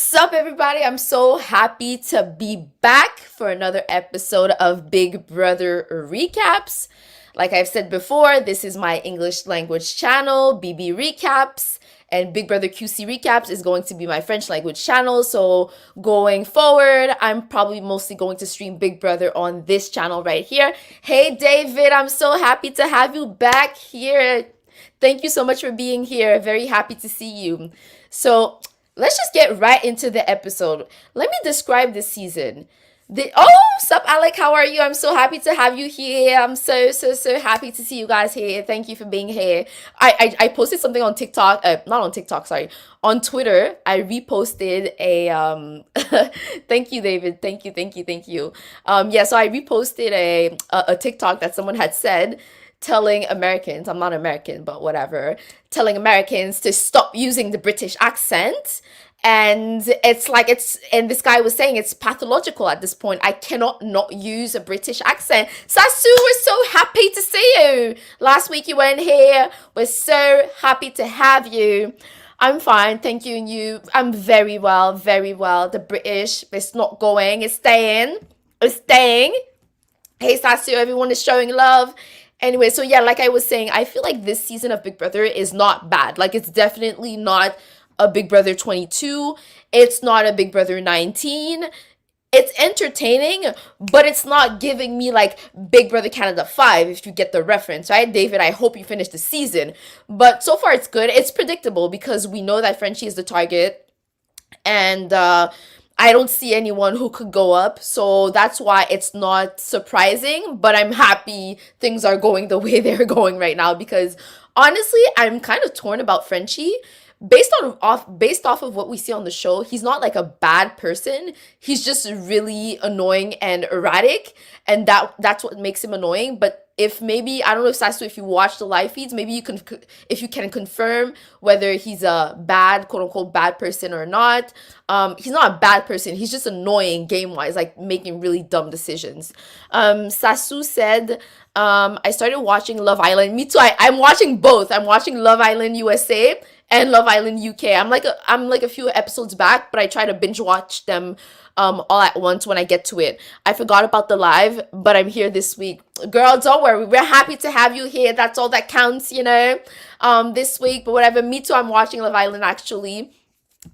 What's up, everybody? I'm so happy to be back for another episode of Big Brother Recaps. Like I've said before, this is my English language channel, BB Recaps, and Big Brother QC Recaps is going to be my French language channel. So going forward, I'm probably mostly going to stream Big Brother on this channel right here. Hey, David, I'm so happy to have you back here. Thank you so much for being here. Very happy to see you. So, let's just get right into the episode. Let me describe this season. Sup, Alec? How are you? I'm so happy to have you here. I'm so happy to see you guys here. Thank you for being here. I posted something on TikTok. Not on TikTok. Sorry, on Twitter. I reposted a Thank you, David. Thank you. Yeah. So I reposted a TikTok that someone had said, telling Americans, I'm not American, but whatever, telling Americans to stop using the British accent. And and this guy was saying it's pathological at this point. I cannot not use a British accent. Sasu, we're so happy to see you. Last week you weren't here. We're so happy to have you. I'm fine, thank you. And you? I'm very well, very well. The British, it's not going, it's staying. It's staying. Hey, Sasu, everyone is showing love. Anyway, so yeah, like I was saying, I feel like this season of Big Brother is not bad. Like, it's definitely not a Big Brother 22. It's not a Big Brother 19. It's entertaining, but it's not giving me like Big Brother Canada 5, if you get the reference, right? David, I hope you finish the season. But so far, it's good. It's predictable because we know that Frenchie is the target. And I don't see anyone who could go up. So that's why it's not surprising, but I'm happy things are going the way they're going right now because honestly, I'm kind of torn about Frenchie. Based off of what we see on the show, he's not like a bad person. He's just really annoying and erratic, and that's what makes him annoying. But if maybe, I don't know if Sasu, if you watch the live feeds, maybe you can, if you can confirm whether he's a bad, quote unquote, bad person or not. He's not a bad person. He's just annoying game wise, like making really dumb decisions. Sasu said, I started watching Love Island. Me too. I'm watching both. I'm watching Love Island USA and Love Island UK. I'm like a few episodes back, but I try to binge watch them all at once when I get to it. I forgot about the live, but I'm here this week. Girl, don't worry. We're happy to have you here. That's all that counts, this week. But whatever. Me too. I'm watching Love Island actually.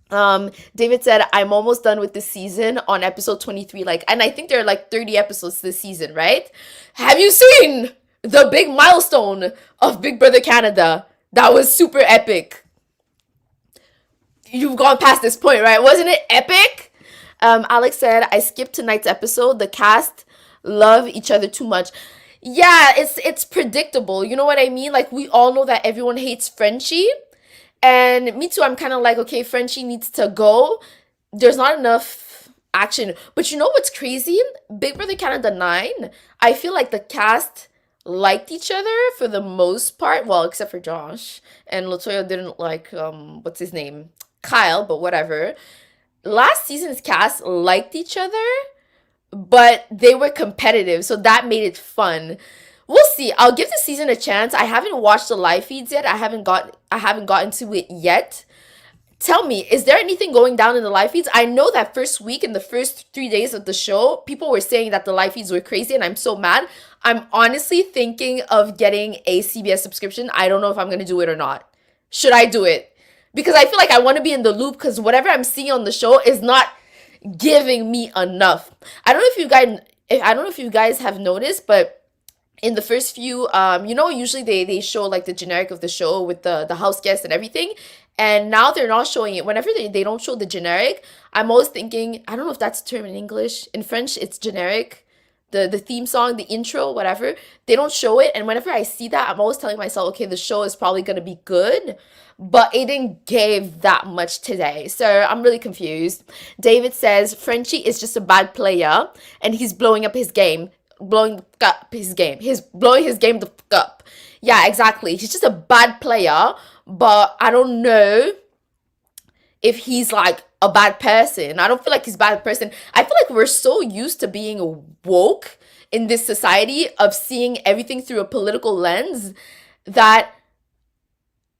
David said, I'm almost done with this season on episode 23. And I think there are like 30 episodes this season, right? Have you seen the big milestone of Big Brother Canada? That was super epic. You've gone past this point, right? Wasn't it epic? Alex said, I skipped tonight's episode. The cast love each other too much. Yeah, it's predictable. You know what I mean? Like, we all know that everyone hates Frenchie. And me too, I'm kind of like, okay, Frenchie needs to go. There's not enough action. But you know what's crazy? Big Brother Canada 9, I feel like the cast liked each other for the most part. Well, except for Josh. And Latoya didn't like, what's his name? Kyle, but whatever. Last season's cast liked each other, but they were competitive, so that made it fun. We'll see. I'll give the season a chance. I haven't watched the live feeds yet. I haven't gotten to it yet. Tell me, is there anything going down in the live feeds? I know that first week, in the first 3 days of the show, people were saying that the live feeds were crazy, and I'm so mad. I'm honestly thinking of getting a CBS subscription. I don't know if I'm going to do it or not. Should I do it? Because I feel like I want to be in the loop because whatever I'm seeing on the show is not giving me enough. I don't know if you guys have noticed, but in the first few, usually they show like the generic of the show with the house guests and everything. And now they're not showing it. Whenever they don't show the generic, I'm always thinking, I don't know if that's a term in English. In French, it's generic. The theme song, the intro, whatever, they don't show it. And whenever I see that, I'm always telling myself, okay, the show is probably going to be good. But it didn't give that much today. So I'm really confused. David says, Frenchie is just a bad player. And he's blowing up his game. Blowing up his game. He's blowing his game the fuck up. Yeah, exactly. He's just a bad player. But I don't know if he's like a bad person. I don't feel like he's a bad person. I feel like we're so used to being woke in this society of seeing everything through a political lens that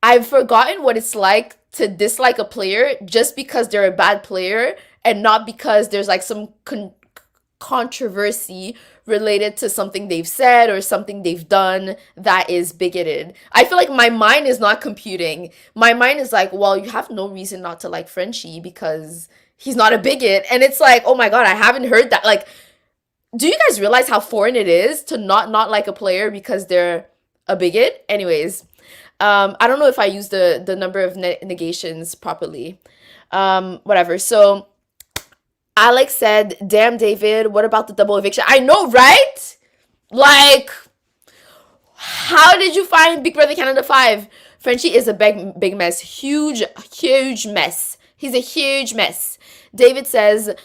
I've forgotten what it's like to dislike a player just because they're a bad player and not because there's like some controversy related to something they've said or something they've done that is bigoted. I feel like my mind is not computing. My mind is like, well, you have no reason not to like Frenchie because he's not a bigot. And it's like, oh my God, I haven't heard that. Like, do you guys realize how foreign it is to not like a player because they're a bigot? Anyways, I don't know if I used the number of negations properly. Whatever. So Alex said, damn, David, what about the double eviction? I know, right? Like, how did you find Big Brother Canada 5? Frenchie is a big mess. Huge mess. He's a huge mess. David said,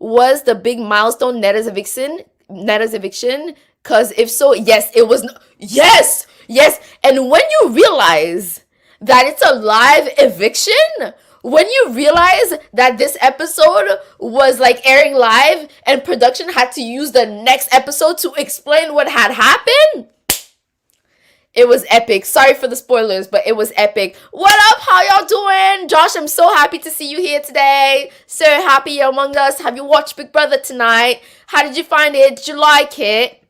was the big milestone Netta's eviction? Because if so, yes, it was. Yes. And when you realize that it's a live eviction, when you realize that this episode was like airing live and production had to use the next episode to explain what had happened, it was epic. Sorry for the spoilers, but it was epic. What up? How y'all doing? Josh, I'm so happy to see you here today. So happy you're among us. Have you watched Big Brother tonight? How did you find it? Did you like it?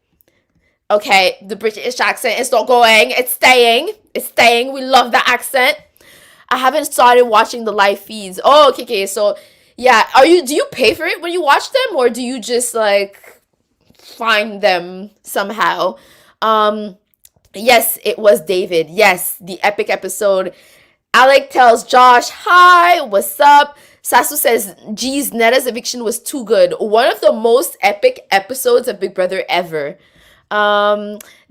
Okay, the British accent is not going. It's staying. We love that accent. I haven't started watching the live feeds. Oh, okay. So, yeah. Do you pay for it when you watch them, or do you just like find them somehow? Yes, it was David. Yes, the epic episode. Alec tells Josh, hi, what's up? Sasu says, geez, Netta's eviction was too good. One of the most epic episodes of Big Brother ever.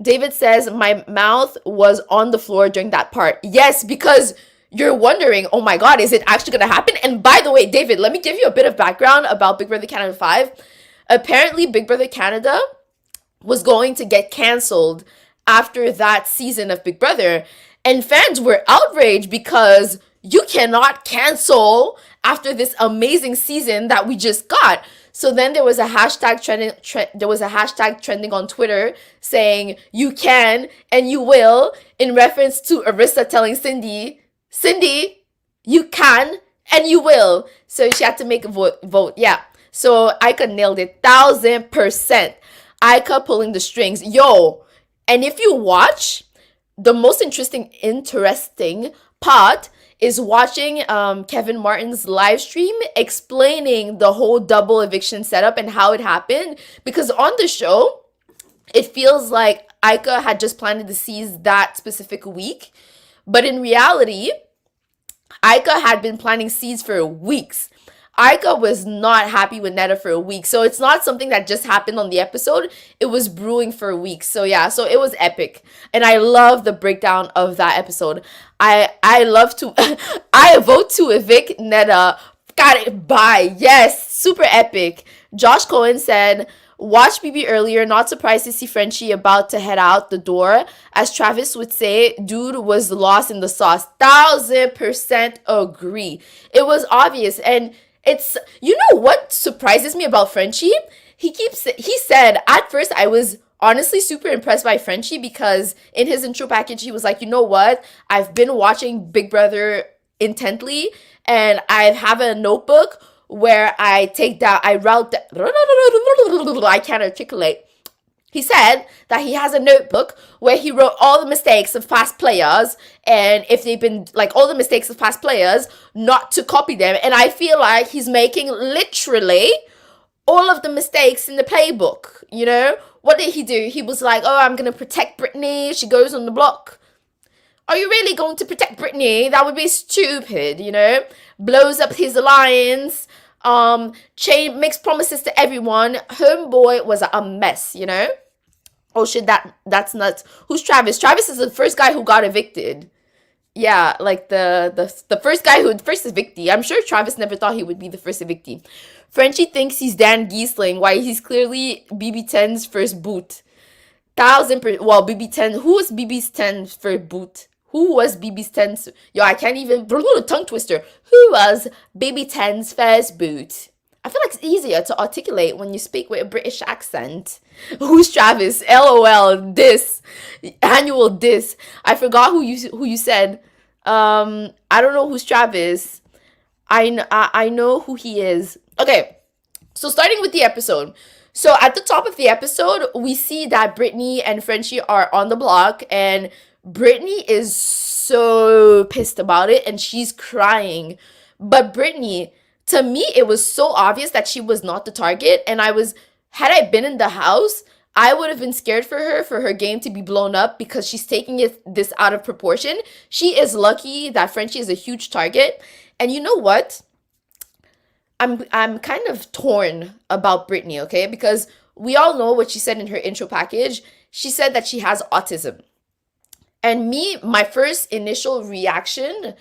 David says, my mouth was on the floor during that part. Yes, because you're wondering, oh my God, is it actually going to happen? And by the way, David, let me give you a bit of background about Big Brother Canada 5. Apparently, Big Brother Canada was going to get cancelled after that season of Big Brother. And fans were outraged because you cannot cancel after this amazing season that we just got. So then there was a hashtag trending on Twitter saying, you can and you will, in reference to Arissa telling Cindy, you can and you will. So she had to make a vote. Yeah. So Aika nailed it. 1000%. Aika pulling the strings. Yo. And if you watch, the most interesting part is watching Kevin Martin's live stream explaining the whole double eviction setup and how it happened. Because on the show, it feels like Aika had just planted the seeds that specific week. But in reality, Aika had been planting seeds for weeks. Aika was not happy with Netta for a week. So it's not something that just happened on the episode. It was brewing for weeks. So yeah, so it was epic. And I love the breakdown of that episode. I love to, I vote to evict Netta. Got it, bye. Yes, super epic. Josh Cohen said, watch BB earlier, not surprised to see Frenchie about to head out the door. As Travis would say, dude was lost in the sauce. 1000% agree. It was obvious. And it's, you know what surprises me about Frenchie? He said, at first I was honestly super impressed by Frenchie because in his intro package, he was like, you know what? I've been watching Big Brother intently and I have a notebook where I take down, I can't articulate. He said that he has a notebook where he wrote all the mistakes of past players and if they've been, like, all the mistakes of past players, not to copy them. And I feel like he's making literally all of the mistakes in the playbook, you know? What did he do? He was like, oh, I'm going to protect Brittany. She goes on the block. Are you really going to protect Brittany? That would be stupid, you know? Blows up his alliance. Makes promises to everyone. Homeboy was a mess, you know? Oh shit, that's nuts. Who's Travis? Travis is the first guy who got evicted. Yeah, like the first guy first evictee. I'm sure Travis never thought he would be the first evictee. Frenchie thinks he's Dan Giesling. Why, he's clearly BB10's first boot. Well, BB10. Who was BB's 10's first boot? Who was BB's 10's? Yo, I can't even. Tongue twister. Who was BB10's first boot? I feel like it's easier to articulate when you speak with a British accent. Who's Travis? LOL. Diss. Annual diss. I forgot who you said. I don't know who's Travis. I know who he is. Okay, so starting with the episode. So at the top of the episode, we see that Brittany and Frenchie are on the block, and Brittany is so pissed about it, and she's crying. But Brittany, to me, it was so obvious that she was not the target, and had I been in the house, I would have been scared for her game to be blown up because she's taking this out of proportion. She is lucky that Frenchie is a huge target. And you know what? I'm kind of torn about Brittany, okay? Because we all know what she said in her intro package. She said that she has autism. And my first initial reaction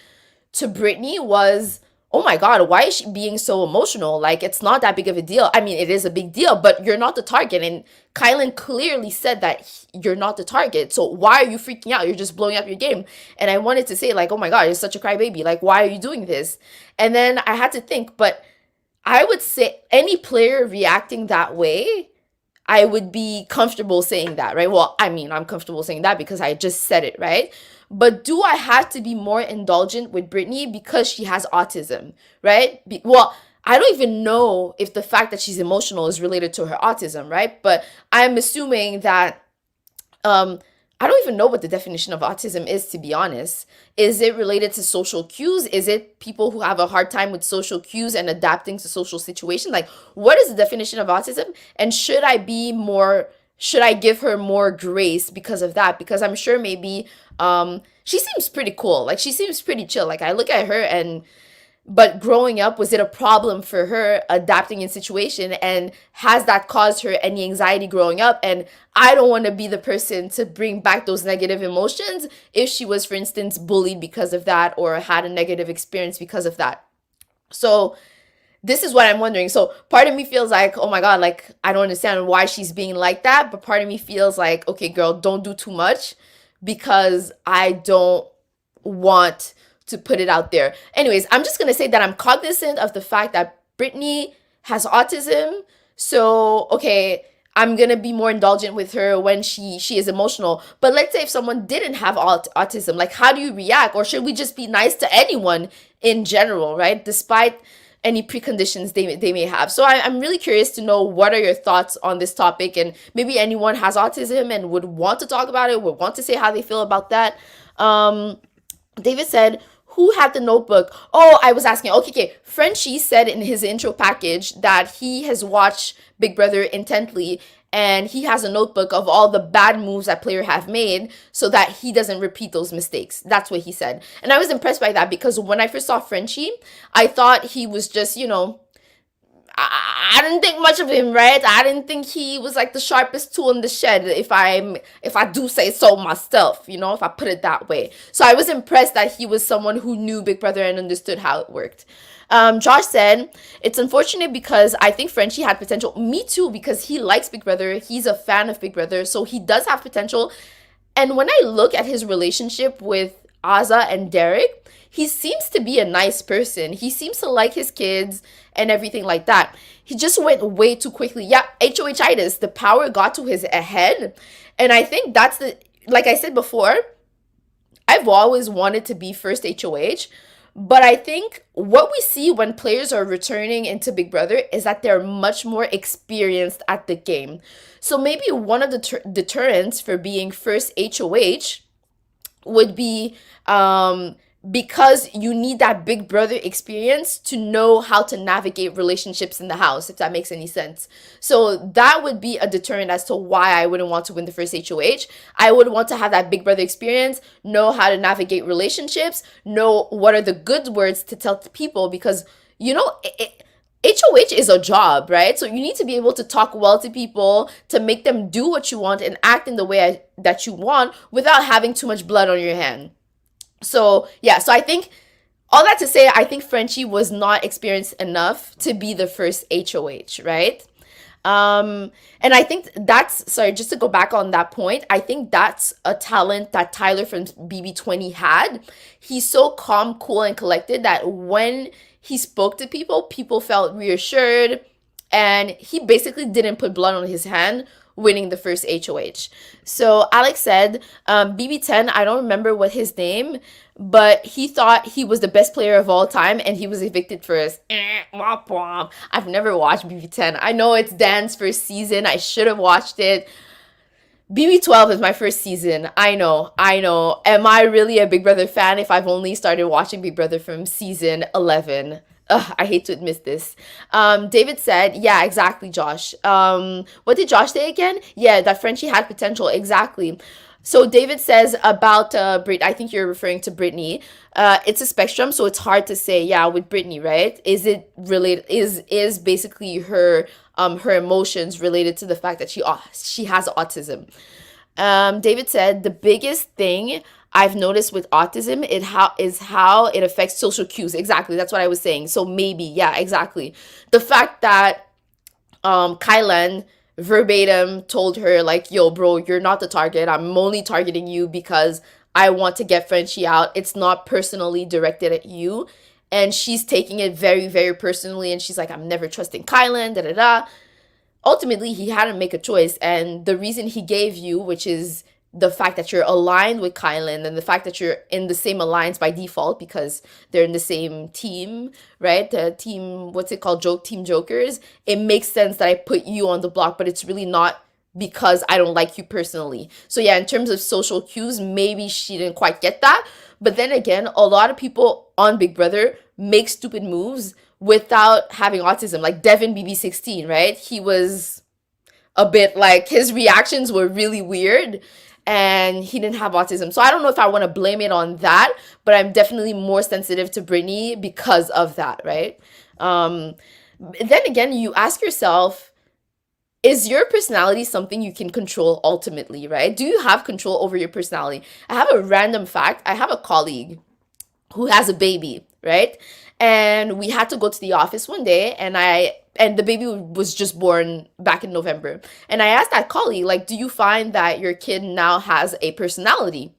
to Brittany was, oh my God, why is she being so emotional? Like, it's not that big of a deal. I mean, it is a big deal, but you're not the target. And Kylan clearly said that you're not the target. So why are you freaking out? You're just blowing up your game. And I wanted to say, like, oh my God, you're such a crybaby. Like, why are you doing this? And then I had to think, but I would say any player reacting that way, I would be comfortable saying that, right? Well, I mean, I'm comfortable saying that because I just said it, right? But do I have to be more indulgent with Brittany because she has autism, right? Well, I don't even know if the fact that she's emotional is related to her autism, right? But I'm assuming that um I don't even know what the definition of autism is, to be honest. Is it related to social cues? Is it people who have a hard time with social cues and adapting to social situations? Like, what is the definition of autism? And should I give her more grace because of that? Because I'm sure maybe she seems pretty cool. Like, she seems pretty chill. Like, I look at her and but growing up, was it a problem for her adapting in situation? And has that caused her any anxiety growing up? And I don't want to be the person to bring back those negative emotions if she was, for instance, bullied because of that or had a negative experience because of that. So this is what I'm wondering. So part of me feels like, oh my God, like, I don't understand why she's being like that. But part of me feels like, okay, girl, don't do too much because I don't want to put it out there. Anyways, I'm just gonna say that I'm cognizant of the fact that Brittany has autism. So, okay, I'm gonna be more indulgent with her when she is emotional. But let's say if someone didn't have autism, like, how do you react? Or should we just be nice to anyone in general, right? Despite any preconditions they may have. So I'm really curious to know what are your thoughts on this topic, and maybe anyone has autism and would want to talk about it, would want to say how they feel about that. David said, who had the notebook? Oh, I was asking. Okay. Frenchie said in his intro package that he has watched Big Brother intently and he has a notebook of all the bad moves that players have made so that he doesn't repeat those mistakes. That's what he said. And I was impressed by that because when I first saw Frenchie, I thought he was just, I didn't think much of him, right? I didn't think he was like the sharpest tool in the shed, if I do say so myself, if I put it that way. So I was impressed that he was someone who knew Big Brother and understood how it worked. Josh said, it's unfortunate because I think Frenchie had potential. Me too, because he likes Big Brother. He's a fan of Big Brother, so he does have potential. And when I look at his relationship with Azah and Derek, he seems to be a nice person. He seems to like his kids and everything like that. He just went way too quickly. Yeah, HOHitis, the power got to his head. And I think like I said before, I've always wanted to be first HOH. But I think what we see when players are returning into Big Brother is that they're much more experienced at the game. So maybe one of the deterrents for being first HOH would be because you need that Big Brother experience to know how to navigate relationships in the house, if that makes any sense. So that would be a deterrent as to why I wouldn't want to win the first HOH. I would want to have that Big Brother experience, know how to navigate relationships, know what are the good words to tell to people, because, HOH is a job, right? So you need to be able to talk well to people, to make them do what you want and act in the way that you want without having too much blood on your hand. So, yeah, so I think all that to say, I think Frenchie was not experienced enough to be the first HOH, right? And I think just to go back on that point, I think that's a talent that Tyler from BB20 had. He's so calm, cool, and collected that when he spoke to people, people felt reassured and he basically didn't put blood on his hand winning the first HOH. So Alex said, BB10, I don't remember what his name, but he thought he was the best player of all time and he was evicted first. I've never watched BB10. I know it's Dan's first season. I should have watched it. BB12 is my first season. I know. Am I really a Big Brother fan if I've only started watching Big Brother from season 11? Ugh, I hate to admit this. David said, yeah, exactly, Josh. What did Josh say again? Yeah, that Frenchie had potential. Exactly. So David says about Brit. I think you're referring to Brittany. It's a spectrum, so it's hard to say. Yeah, with Brittany, right? Is it related? Is basically her emotions related to the fact that she has autism? David said the biggest thing I've noticed with autism is how it affects social cues. Exactly, that's what I was saying. So maybe, yeah, exactly. The fact that Kylan verbatim told her like, yo, bro, you're not the target. I'm only targeting you because I want to get Frenchie out. It's not personally directed at you. And she's taking it very, very personally. And she's like, I'm never trusting Kylan, da da da. Ultimately, he had to make a choice. And the reason he gave you, which is the fact that you're aligned with Kylan and the fact that you're in the same alliance by default because they're in the same team, right? The team, what's it called? Team Jokers. It makes sense that I put you on the block, but it's really not because I don't like you personally. So yeah, in terms of social cues, maybe she didn't quite get that. But then again, a lot of people on Big Brother make stupid moves without having autism. Like Devin BB16, right? He was a bit like, his reactions were really weird and he didn't have autism. So I don't know if I want to blame it on that, but I'm definitely more sensitive to Brittany because of that, right? Then again, you ask yourself, is your personality something you can control ultimately, right? Do you have control over your personality? I have a random fact. I have a colleague who has a baby, right? And we had to go to the office one day and the baby was just born back in November. And I asked that colleague, like, do you find that your kid now has a personality?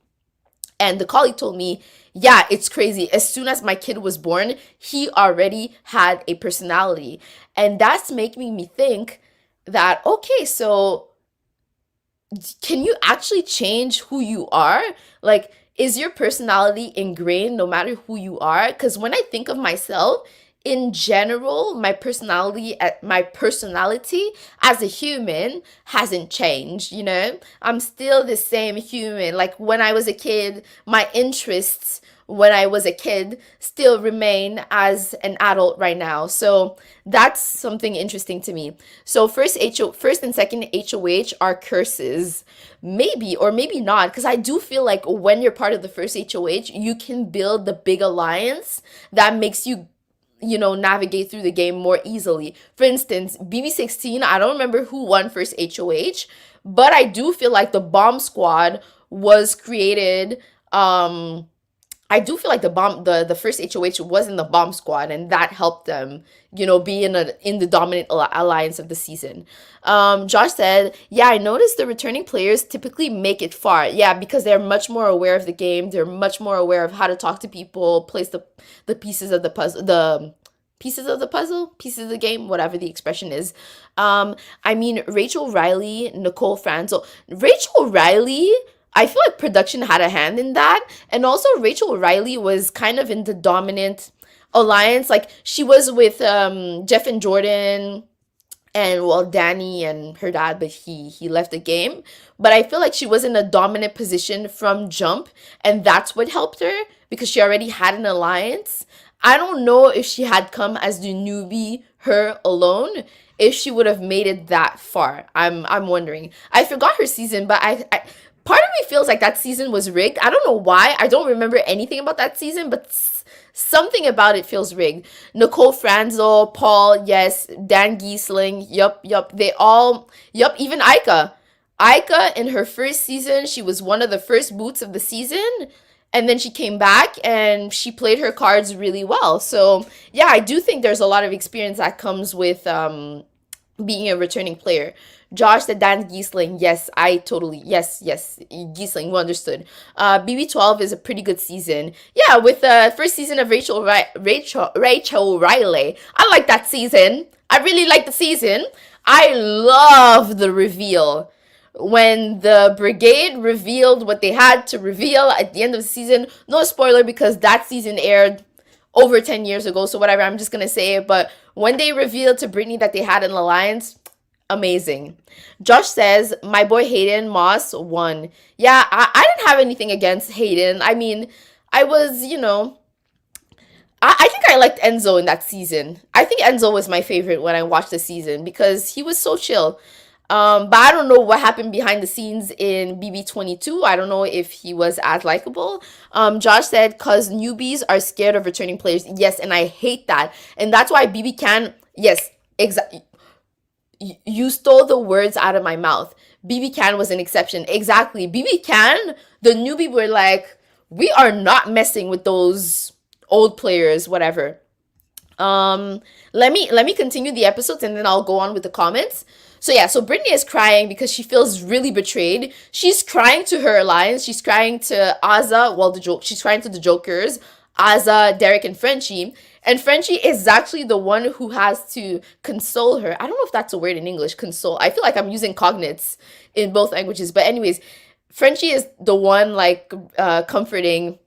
And the colleague told me, yeah, it's crazy. As soon as my kid was born, he already had a personality. And that's making me think that, okay, so can you actually change who you are? Like, is your personality ingrained no matter who you are? Because when I think of myself, in general, my personality as a human hasn't changed, you know? I'm still the same human. Like when I was a kid, my interests when I was a kid still remain as an adult right now. So that's something interesting to me. So first and second HOH are curses. Maybe or maybe not, because I do feel like when you're part of the first HOH, you can build the big alliance that makes you navigate through the game more easily. For instance, BB16, I don't remember who won first HOH, but I do feel like the bomb squad was created. I do feel like the first HOH was in the bomb squad, and that helped them, be in the dominant alliance of the season. Josh said, yeah, I noticed the returning players typically make it far. Yeah, because they're much more aware of the game. They're much more aware of how to talk to people, place the pieces of the puzzle, pieces of the game, whatever the expression is. I mean, Rachel Riley, Nicole Franzel. Rachel Riley, I feel like production had a hand in that. And also Rachel Riley was kind of in the dominant alliance. Like she was with Jeff and Jordan and Danny and her dad, but he left the game. But I feel like she was in a dominant position from jump, and that's what helped her because she already had an alliance. I don't know if she had come as the newbie, her alone, if she would have made it that far. I'm wondering. I forgot her season, but I part of me feels like that season was rigged. I don't know why. I don't remember anything about that season, but something about it feels rigged. Nicole Franzel, Paul, yes, Dan Giesling, yup, even Aika. Aika, in her first season, she was one of the first boots of the season, and then she came back and she played her cards really well. So, yeah, I do think there's a lot of experience that comes with being a returning player. Josh said Dan Giesling. Yes, I totally, yes, Giesling, we understood. BB12 is a pretty good season. Yeah, with the first season of Rachel Riley. I like that season. I really like the season. I love the reveal. When the brigade revealed what they had to reveal at the end of the season. No spoiler because that season aired over 10 years ago, so whatever, I'm just gonna say it. But when they revealed to Brittany that they had an alliance, amazing. Josh says, my boy Hayden Moss won. Yeah, I didn't have anything against Hayden. I mean, I was, I think I liked Enzo in that season. I think Enzo was my favorite when I watched the season because he was so chill. But I don't know what happened behind the scenes in BB22. I don't know if he was as likable. Josh said, cause newbies are scared of returning players. Yes, and I hate that. And that's why BB can, yes, exactly. You stole the words out of my mouth. BB Can was an exception. Exactly. BB Can, the newbie were like, we are not messing with those old players, whatever. Let me continue the episodes and then I'll go on with the comments. So yeah, so Brittany is crying because she feels really betrayed. She's crying to her alliance. She's crying to Azza, well, she's crying to the Jokers, Azza, Derek, and Frenchie. And Frenchie is actually the one who has to console her. I don't know if that's a word in English, console. I feel like I'm using cognates in both languages. But anyways, Frenchie is the one like comforting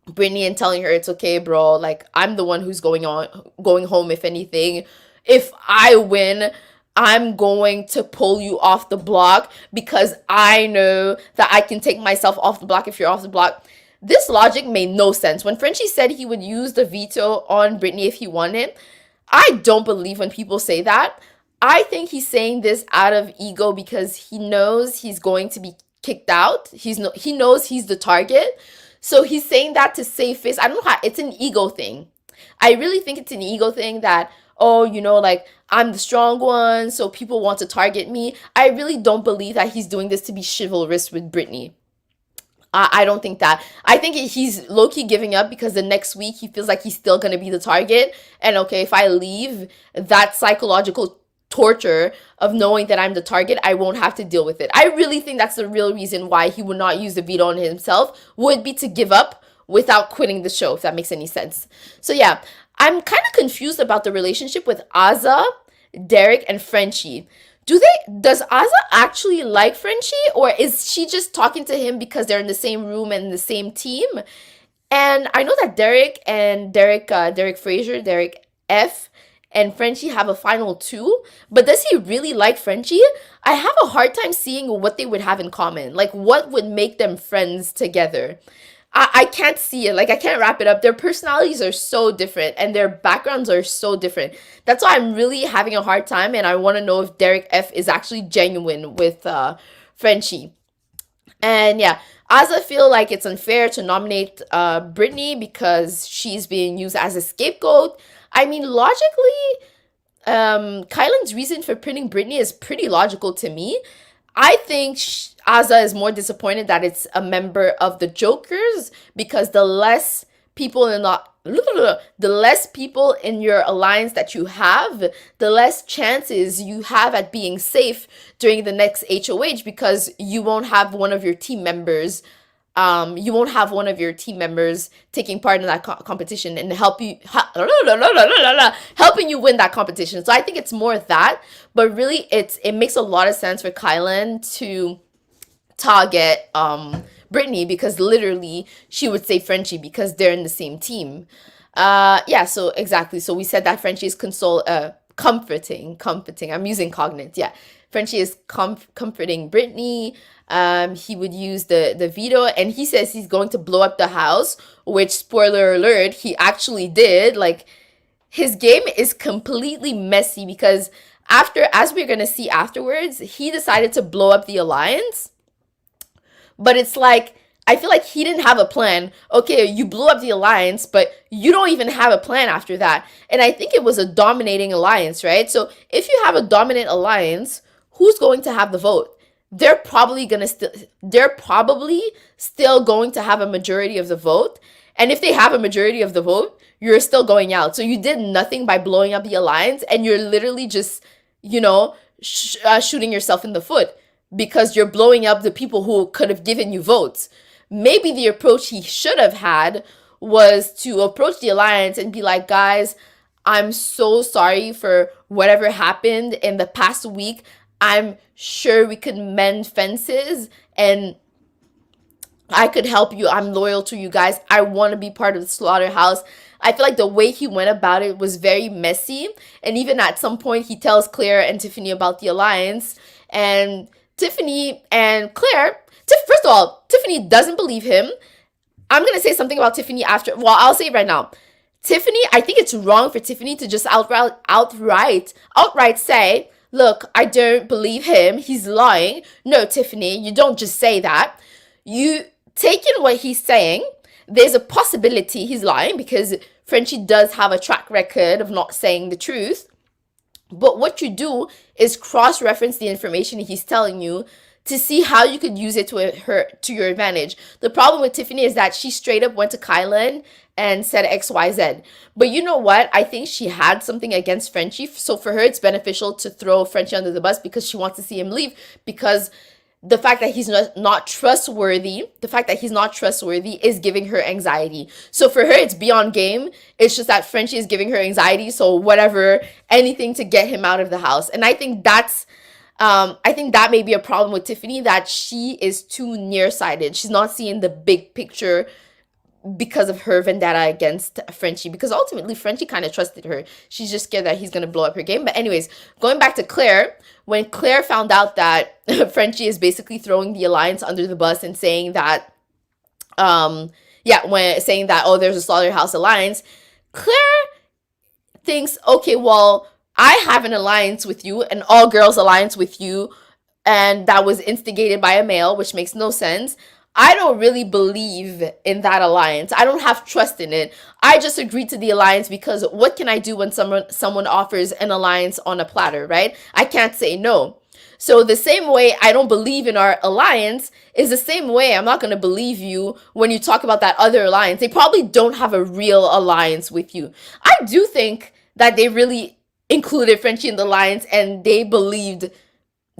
Brittany and telling her it's okay, bro. Like I'm the one who's going home if anything. If I win, I'm going to pull you off the block because I know that I can take myself off the block if you're off the block. This logic made no sense. When Frenchie said he would use the veto on Brittany if he won it, I don't believe when people say that. I think he's saying this out of ego because he knows he's going to be kicked out. He knows he's the target. So he's saying that to save face. I don't know how, it's an ego thing. I really think it's an ego thing that, oh, like I'm the strong one, so people want to target me. I really don't believe that he's doing this to be chivalrous with Brittany. I don't think that. I think he's low-key giving up because the next week he feels like he's still going to be the target. And okay, if I leave, that psychological torture of knowing that I'm the target, I won't have to deal with it. I really think that's the real reason why he would not use the veto on himself, would be to give up without quitting the show, if that makes any sense. So yeah, I'm kind of confused about the relationship with Azza, Derek, and Frenchie. Does Azza actually like Frenchie, or is she just talking to him because they're in the same room and the same team? And I know that Derek Fraser, Derek F, and Frenchie have a final 2, but does he really like Frenchie? I have a hard time seeing what they would have in common. Like, what would make them friends together? I can't see it. Like, I can't wrap it up. Their personalities are so different and their backgrounds are so different. That's why I'm really having a hard time, and I want to know if Derek F is actually genuine with Frenchie. And yeah, Azza feel like it's unfair to nominate Brittany because she's being used as a scapegoat. I mean, logically, Kylan's reason for printing Brittany is pretty logical to me. I think Azza is more disappointed that it's a member of the Jokers because the less people in your alliance that you have, the less chances you have at being safe during the next HOH because you won't have one of your team members. Taking part in that competition and helping you win that competition. So I think it's more that, but really it makes a lot of sense for Kylan to target Brittany because literally she would say Frenchie because they're in the same team. Yeah, so exactly. So we said that Frenchie is comforting. I'm using cognates. Yeah. Frenchie is comforting Brittany. He would use the veto, and he says he's going to blow up the house, which, spoiler alert, he actually did. Like, his game is completely messy because as we're going to see afterwards, he decided to blow up the alliance. But it's like, I feel like he didn't have a plan. Okay, you blew up the alliance, but you don't even have a plan after that. And I think it was a dominating alliance, right? So if you have a dominant alliance, who's going to have the vote? They're probably still going to have a majority of the vote. And if they have a majority of the vote, you're still going out. So you did nothing by blowing up the alliance, and you're literally just shooting yourself in the foot because you're blowing up the people who could have given you votes. Maybe the approach he should have had was to approach the alliance and be like, guys, I'm so sorry for whatever happened in the past week. I'm sure we could mend fences and I could help you. I'm loyal to you guys. I want to be part of the slaughterhouse. I feel like the way he went about it was very messy. And even at some point, he tells Claire and Tiffany about the alliance. And Tiffany and Claire, first of all, Tiffany doesn't believe him. I'm going to say something about Tiffany after. Well, I'll say it right now. Tiffany, I think it's wrong for Tiffany to just outright say, look, I don't believe him. He's lying. No, Tiffany, you don't just say that. You take in what he's saying. There's a possibility he's lying because Frenchie does have a track record of not saying the truth. But what you do is cross-reference the information he's telling you to see how you could use it to your advantage. The problem with Tiffany is that she straight up went to Kylan and said XYZ. But you know what? I think she had something against Frenchie. So for her, it's beneficial to throw Frenchie under the bus because she wants to see him leave, because the fact that he's not trustworthy is giving her anxiety. So for her, it's beyond game. It's just that Frenchie is giving her anxiety. So whatever, anything to get him out of the house. And I think that may be a problem with Tiffany, that she is too nearsighted. She's not seeing the big picture because of her vendetta against Frenchie, because ultimately Frenchie kind of trusted her. She's just scared that he's going to blow up her game. But anyways, going back to Claire, when Claire found out that Frenchie is basically throwing the alliance under the bus and saying that, oh, there's a slaughterhouse alliance, Claire thinks, okay, well, I have an alliance with you, an all-girls alliance with you, and that was instigated by a male, which makes no sense. I don't really believe in that alliance. I don't have trust in it. I just agreed to the alliance because what can I do when someone offers an alliance on a platter, right? I can't say no. So the same way I don't believe in our alliance is the same way I'm not going to believe you when you talk about that other alliance. They probably don't have a real alliance with you. I do think that they really included Frenchie in the alliance and they believed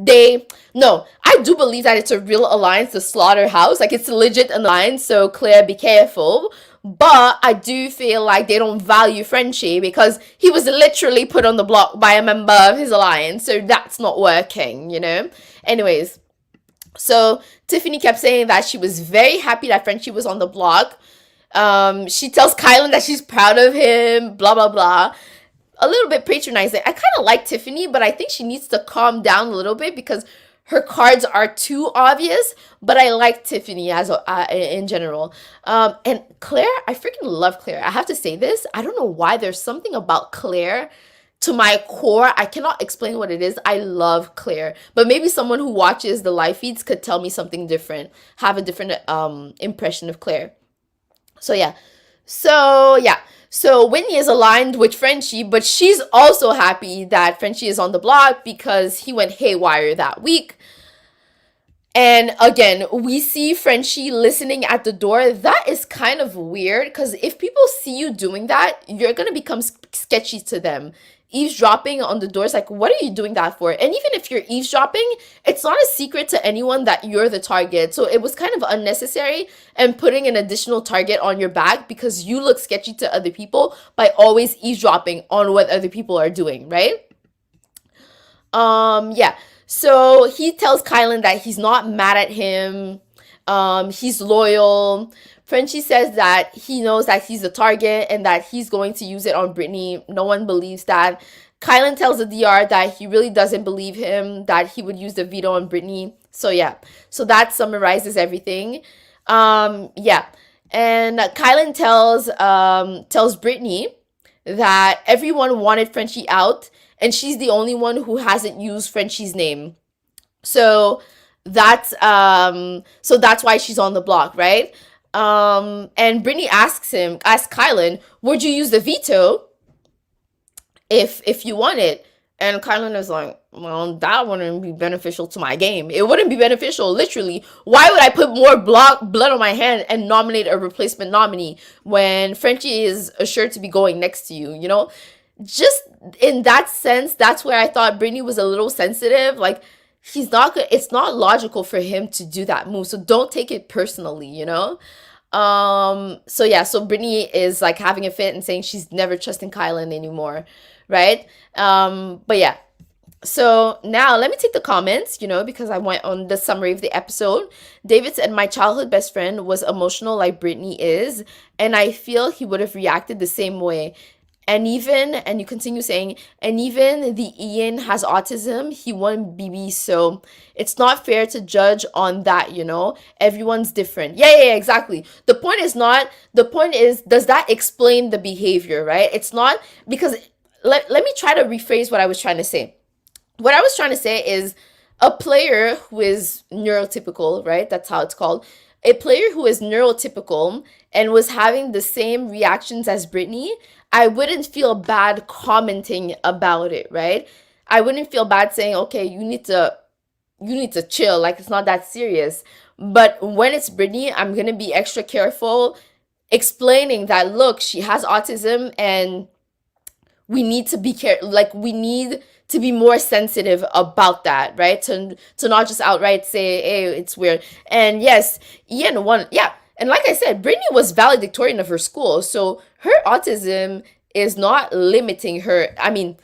I do believe that it's a real alliance, the slaughterhouse. Like, it's legit an alliance, so Claire, be careful. But I do feel like they don't value Frenchie because he was literally put on the block by a member of his alliance, so that's not working, Anyways, so Tiffany kept saying that she was very happy that Frenchie was on the block. She tells Kylan that she's proud of him, blah, blah, blah. A little bit patronizing. I kind of like Tiffany, but I think she needs to calm down a little bit because her cards are too obvious. But I like Tiffany in general. And Claire, I freaking love Claire. I have to say this. I don't know why. There's something about Claire to my core. I cannot explain what it is. I love Claire. But maybe someone who watches the live feeds could tell me something different, have a different impression of Claire. So yeah. So Whitney is aligned with Frenchie, but she's also happy that Frenchie is on the block because he went haywire that week. And again, we see Frenchie listening at the door. That is kind of weird because if people see you doing that, you're going to become sketchy to them. Eavesdropping on the doors, like, what are you doing that for? And even if you're eavesdropping, it's not a secret to anyone that you're the target. So it was kind of unnecessary and putting an additional target on your back because you look sketchy to other people by always eavesdropping on what other people are doing, right? So he tells Kylan that he's not mad at him. He's loyal. Frenchie says that he knows that he's the target and that he's going to use it on Brittany. No one believes that. Kylan tells the DR that he really doesn't believe him, that he would use the veto on Brittany. So yeah, so that summarizes everything. And Kylan tells Brittany that everyone wanted Frenchie out and she's the only one who hasn't used Frenchie's name. So that's why she's on the block, right? And Brittany asks Kylan, would you use the veto if you want it? And Kylan is like, well, that wouldn't be beneficial to my game. It wouldn't be beneficial, literally. Why would I put more blood on my hand and nominate a replacement nominee when Frenchie is assured to be going next to you, just in that sense, that's where I thought Brittany was a little sensitive. Like, he's not good. It's not logical for him to do that move. So don't take it personally, you know? So yeah, so Brittany is like having a fit and saying she's never trusting Kylan anymore, right? But yeah, so now let me take the comments, because I went on the summary of the episode. David said, my childhood best friend was emotional like Brittany is, and I feel he would have reacted the same way. And you continue saying, and even the Ian has autism, he won BB, so it's not fair to judge on that. Everyone's different. Yeah, exactly. The point is, does that explain the behavior, right? It's not, because let me try to rephrase what I was trying to say. What I was trying to say is a player who is neurotypical, right? That's how it's called. A player who is neurotypical and was having the same reactions as Brittany, I wouldn't feel bad commenting about it, right? I wouldn't feel bad saying, okay, you need to chill, like it's not that serious. But when it's Brittany, I'm gonna be extra careful explaining that, look, she has autism and we need to be we need to be more sensitive about that, right? To not just outright say, hey, it's weird. And yes, Ian won. Yeah. And like I said, Brittany was valedictorian of her school. So her autism is not limiting her. I mean,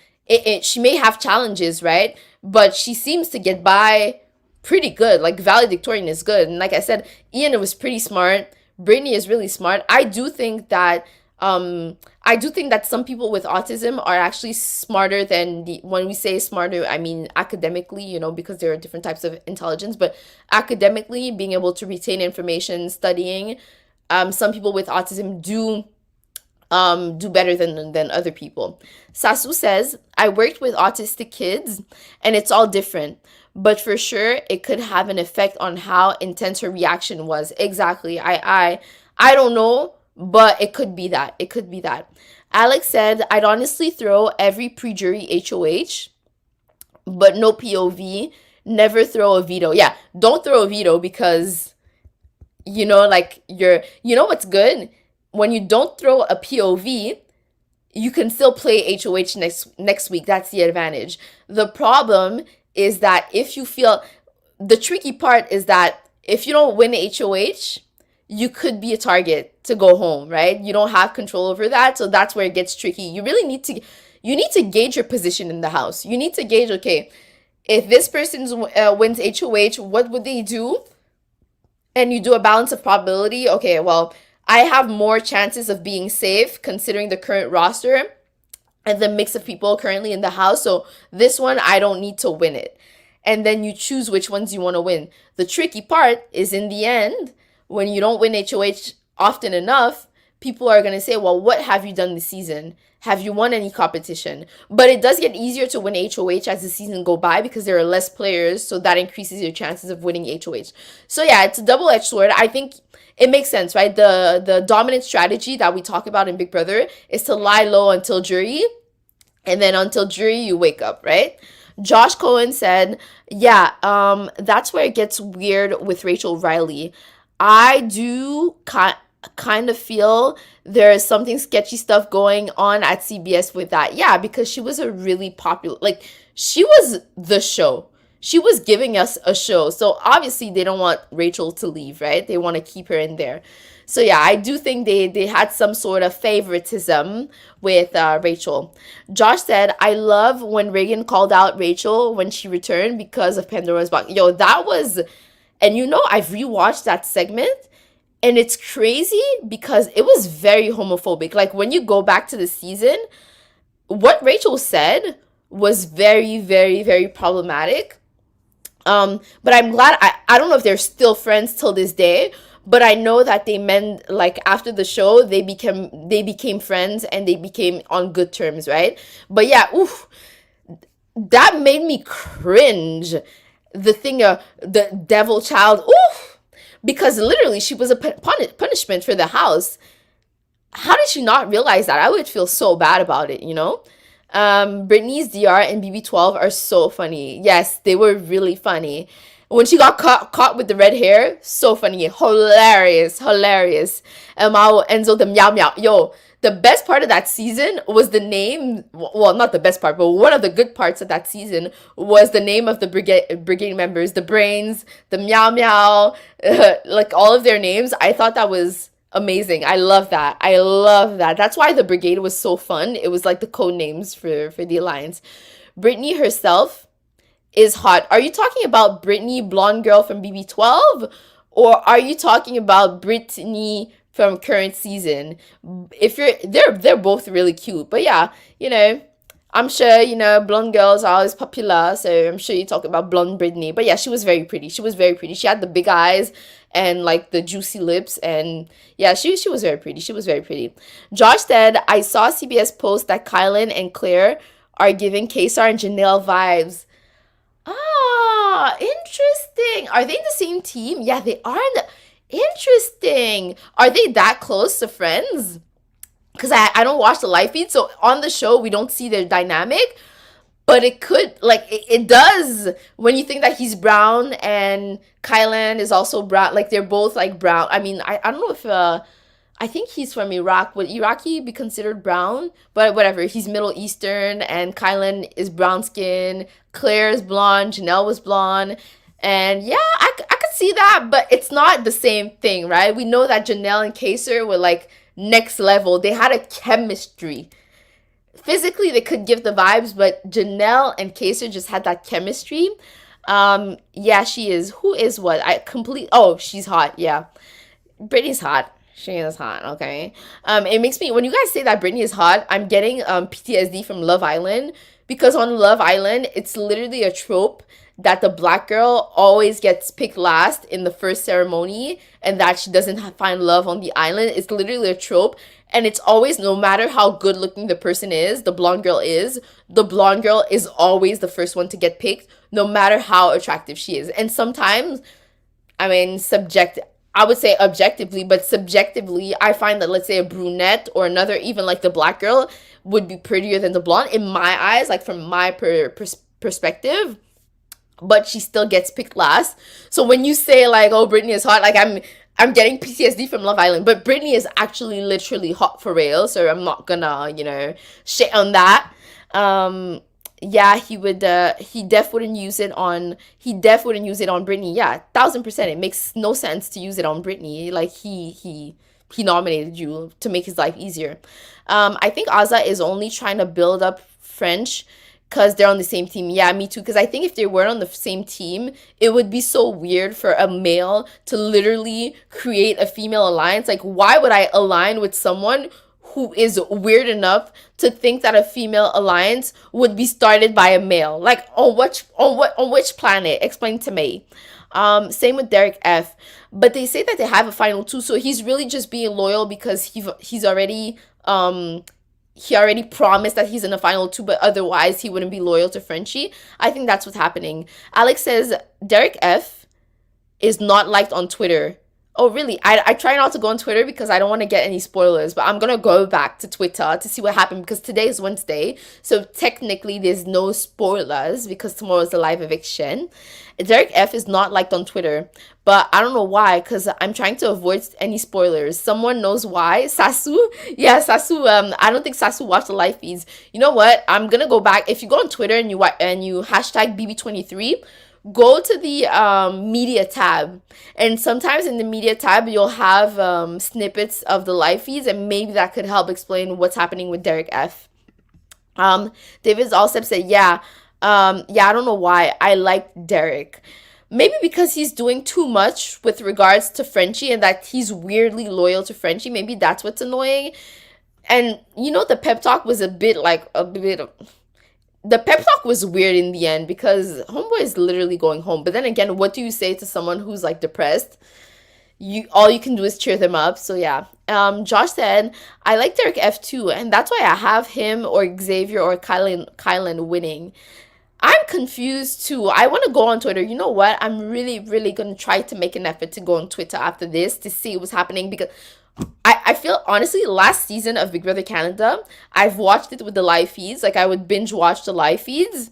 she may have challenges, right? But she seems to get by pretty good. Like, valedictorian is good. And like I said, Ian was pretty smart. Brittany is really smart. I do think that some people with autism are actually smarter than when we say smarter, I mean academically, because there are different types of intelligence, but academically being able to retain information, studying, some people with autism do better than other people. Sasu says, I worked with autistic kids and it's all different, but for sure it could have an effect on how intense her reaction was. Exactly. I don't know, but it could be that. It could be that. Alex said, I'd honestly throw every pre-jury HOH, but no POV. Never throw a veto. Yeah, don't throw a veto because, what's good? When you don't throw a POV, you can still play HOH next week. That's the advantage. The problem is that the tricky part is that if you don't win HOH, you could be a target to go home, right? You don't have control over that. So that's where it gets tricky. You need to gauge your position in the house. You need to gauge, okay, if this person wins HOH, what would they do? And you do a balance of probability. Okay, well, I have more chances of being safe considering the current roster and the mix of people currently in the house. So this one, I don't need to win it. And then you choose which ones you want to win. The tricky part is in the end, when you don't win HOH often enough, people are going to say, well, what have you done this season? Have you won any competition? But it does get easier to win HOH as the season go by because there are less players, so that increases your chances of winning HOH. So yeah, it's a double-edged sword. I think it makes sense, right? The dominant strategy that we talk about in Big Brother is to lie low until jury, and then until jury, you wake up, right? Josh Cohen said, yeah, that's where it gets weird with Rachel Riley. I do kind of feel there is something sketchy stuff going on at CBS with that. Yeah, because she was a really popular, she was the show. She was giving us a show. So obviously they don't want Rachel to leave, right? They want to keep her in there. So yeah, I do think they had some sort of favoritism with Rachel. Josh said, I love when Reagan called out Rachel when she returned because of Pandora's box. Yo, that was, and I've rewatched that segment and it's crazy because it was very homophobic. Like, when you go back to the season, what Rachel said was very, very, very problematic. But I'm glad, I don't know if they're still friends till this day, but I know that they meant, like, after the show, they became friends and they became on good terms, right? But yeah, oof, that made me cringe. The thing, the devil child, oof, because literally she was a punishment for the house. How did she not realize that? I would feel so bad about it, Brittany's DR and BB12 are so funny. Yes, they were really funny. When she got caught with the red hair, so funny. Hilarious. And Mao Enzo the meow meow. Yo, the best part of that season was the name. Well, not the best part, but one of the good parts of that season was the name of the brigade members, the brains, the meow meow, like all of their names. I thought that was amazing. I love that. I love that. That's why the brigade was so fun. It was like the code names for the alliance. Brittany herself is hot. Are you talking about Brittany, blonde girl from BB12, or are you talking about Brittany from current season? If you're, they're both really cute. But yeah, I'm sure, blonde girls are always popular, so I'm sure you talk about blonde Brittany. But yeah, she was very pretty. She was very pretty. She had the big eyes and like the juicy lips, and yeah, she was very pretty. She was very pretty. Josh said, I saw CBS post that Kylan and Claire are giving Kesar and Janelle vibes. Ah, interesting. Are they in the same team? Yeah, they are in the... Interesting. Are they that close to friends? Because I don't watch the live feed, so on the show we don't see their dynamic, but it could, like, it does when you think that he's brown and Kylan is also brown. Like, they're both like brown. I mean, I don't know if I think he's from Iraq. Would Iraqi be considered brown? But whatever, he's Middle Eastern, and Kylan is brown skin. Claire is blonde. Janelle was blonde. And yeah, I could see that, but it's not the same thing, right? We know that Janelle and Kaser were like next level. They had a chemistry. Physically, they could give the vibes, but Janelle and Kaser just had that chemistry. Yeah, she is. Who is what? Oh, she's hot. Yeah. Brittany's hot. She is hot, okay? It makes me, when you guys say that Brittany is hot, I'm getting PTSD from Love Island, because on Love Island, it's literally a trope that the black girl always gets picked last in the first ceremony and that she doesn't find love on the island. It's literally a trope, and it's always, no matter how good looking the person is, the blonde girl is always the first one to get picked, no matter how attractive she is. And sometimes, I mean, I would say objectively, but subjectively, I find that, let's say, a brunette or another, even like the black girl, would be prettier than the blonde in my eyes, like from my perspective, but she still gets picked last. So when you say like, oh, Brittany is hot, like I'm getting PTSD from Love Island, but Brittany is actually literally hot for real, so I'm not gonna, shit on that. Yeah, he def wouldn't use it on Brittany. Yeah, 1000%. It makes no sense to use it on Brittany. Like, he nominated you to make his life easier. I think Azza is only trying to build up French because they're on the same team. Yeah, me too. Because I think if they weren't on the same team, it would be so weird for a male to literally create a female alliance. Like, why would I align with someone who is weird enough to think that a female alliance would be started by a male? Like, on which planet? Explain to me. Same with Derek F. But they say that they have a final two, so he's really just being loyal because he's already he already promised that he's in the final two, but otherwise he wouldn't be loyal to Frenchie. I think that's what's happening. Alex says Derek F is not liked on Twitter. Oh, really? I try not to go on Twitter because I don't want to get any spoilers, but I'm going to go back to Twitter to see what happened because today is Wednesday. So technically there's no spoilers because tomorrow is the live eviction. Derek F is not liked on Twitter, but I don't know why, because I'm trying to avoid any spoilers. Someone knows why? Sasu? Yeah, Sasu. I don't think Sasu watched the live feeds. You know what? I'm going to go back. If you go on Twitter and you hashtag BB23, go to the media tab, and sometimes in the media tab you'll have snippets of the live feeds, and maybe that could help explain what's happening with Derek F. David Alsep said, yeah, I don't know why I like Derek. Maybe because he's doing too much with regards to Frenchie and that he's weirdly loyal to Frenchie. Maybe that's what's annoying. And the pep talk was the pep talk was weird in the end because Homeboy is literally going home. But then again, what do you say to someone who's like depressed? All you can do is cheer them up. So yeah. Josh said, I like Derek F too, and that's why I have him or Xavier or Kylan winning. I'm confused too. I want to go on Twitter. You know what? I'm really, really going to try to make an effort to go on Twitter after this to see what's happening, because I feel, honestly, last season of Big Brother Canada, I've watched it with the live feeds. Like, I would binge watch the live feeds.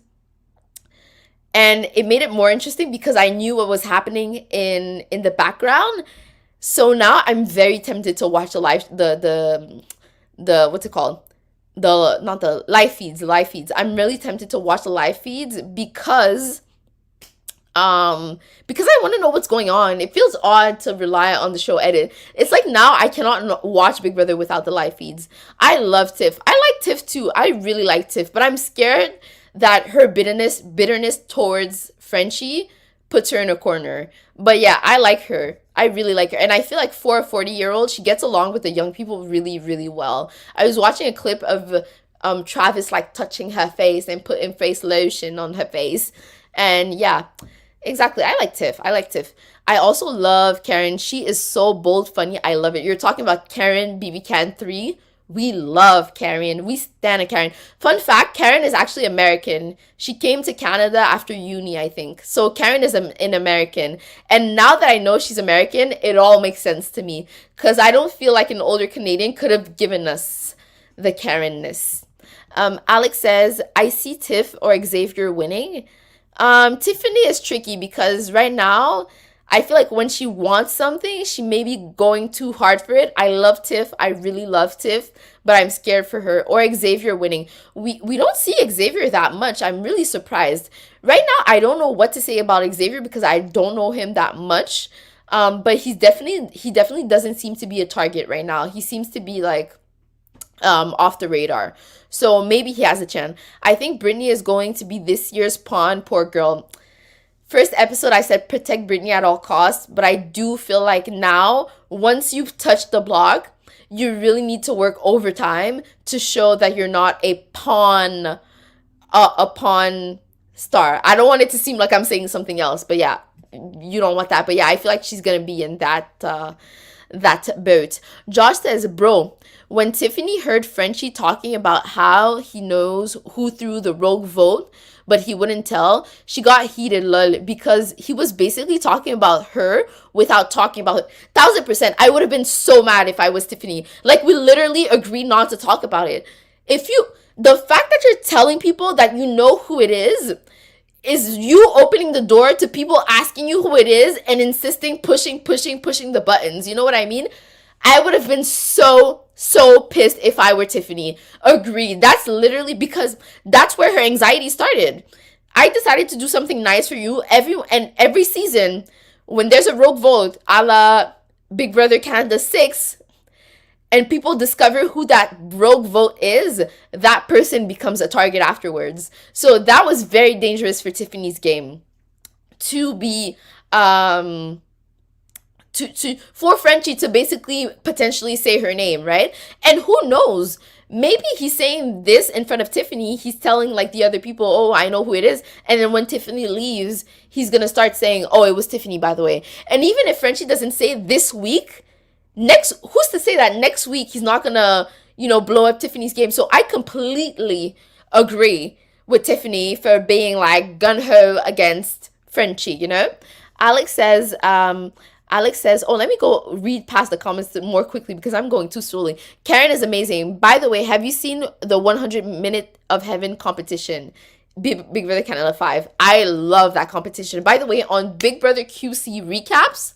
And it made it more interesting because I knew what was happening in the background. So now I'm very tempted to watch the the what's it called? The not the live feeds. I'm really tempted to watch the live feeds because I want to know what's going on. It feels odd to rely on the show edit. It's like now I cannot watch Big Brother without the live feeds. I love Tiff. I like Tiff too. I really like Tiff, but I'm scared that her bitterness towards Frenchie puts her in a corner. But yeah, I like her. I really like her. And I feel like for a 40-year-old, she gets along with the young people really, really well. I was watching a clip of Travis like touching her face and putting face lotion on her face. And yeah, exactly. I like Tiff. I like Tiff. I also love Karen. She is so bold, funny. I love it. You're talking about Karen BB Can 3. We love Karen. We stand a Karen. Fun fact, Karen is actually American. She came to Canada after uni, I think. So Karen is an American. And now that I know she's American, it all makes sense to me. Because I don't feel like an older Canadian could have given us the Karenness. Alex says, I see Tiff or Xavier winning. Tiffany is tricky because right now I feel like when she wants something, she may be going too hard for it. I love Tiff. I really love Tiff, but I'm scared for her. Or Xavier winning. We don't see Xavier that much. I'm really surprised. Right now, I don't know what to say about Xavier because I don't know him that much. But he definitely doesn't seem to be a target right now. He seems to be like off the radar. So maybe he has a chance. I think Brittany is going to be this year's pawn. Poor girl. First episode, I said protect Brittany at all costs, but I do feel like now, once you've touched the block, you really need to work overtime to show that you're not a pawn star. I don't want it to seem like I'm saying something else, but yeah, you don't want that. But yeah, I feel like she's gonna be in that boat. Josh says, bro, when Tiffany heard Frenchie talking about how he knows who threw the rogue vote, but he wouldn't tell, she got heated, lol, because he was basically talking about her without talking about her. 1000%. I would have been so mad if I was Tiffany. Like, we literally agreed not to talk about it. The fact that you're telling people that you know who it is you opening the door to people asking you who it is and insisting, pushing the buttons. You know what I mean? I would have been so pissed if I were Tiffany. Agreed. That's literally because that's where her anxiety started. I decided to do something nice for you every season when there's a rogue vote a la Big Brother Canada 6 and people discover who that rogue vote is, that person becomes a target afterwards. So that was very dangerous for Tiffany's game to be for Frenchie to basically potentially say her name, right? And who knows? Maybe he's saying this in front of Tiffany. He's telling like the other people, oh, I know who it is. And then when Tiffany leaves, he's going to start saying, oh, it was Tiffany, by the way. And even if Frenchie doesn't say it this week, who's to say that next week he's not going to, blow up Tiffany's game? So I completely agree with Tiffany for being like gun-ho against Frenchie, Alex says, oh, let me go read past the comments more quickly because I'm going too slowly. Karen is amazing. By the way, have you seen the 100 Minute of Heaven competition? Big Brother Canada 5. I love that competition. By the way, on Big Brother QC recaps,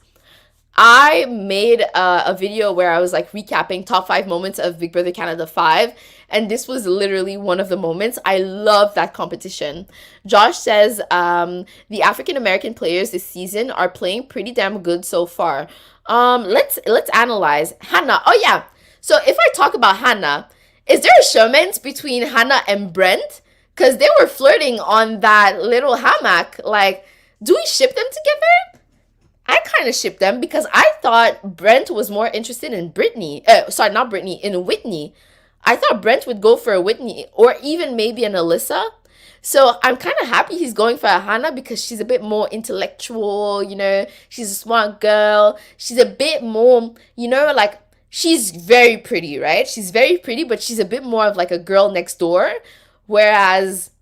I made a video where I was like recapping top 5 moments of Big Brother Canada 5. And this was literally one of the moments. I love that competition. Josh says, the African-American players this season are playing pretty damn good so far. Let's analyze. Hannah. Oh, yeah. So if I talk about Hannah, is there a showmance between Hannah and Brent? Because they were flirting on that little hammock. Like, do we ship them together? I kind of shipped them because I thought Brent was more interested in in Whitney. I thought Brent would go for a Whitney or even maybe an Alyssa. So I'm kind of happy he's going for a Hannah because she's a bit more intellectual, she's a smart girl. She's a bit more, like she's very pretty, right? She's very pretty, but she's a bit more of like a girl next door. Whereas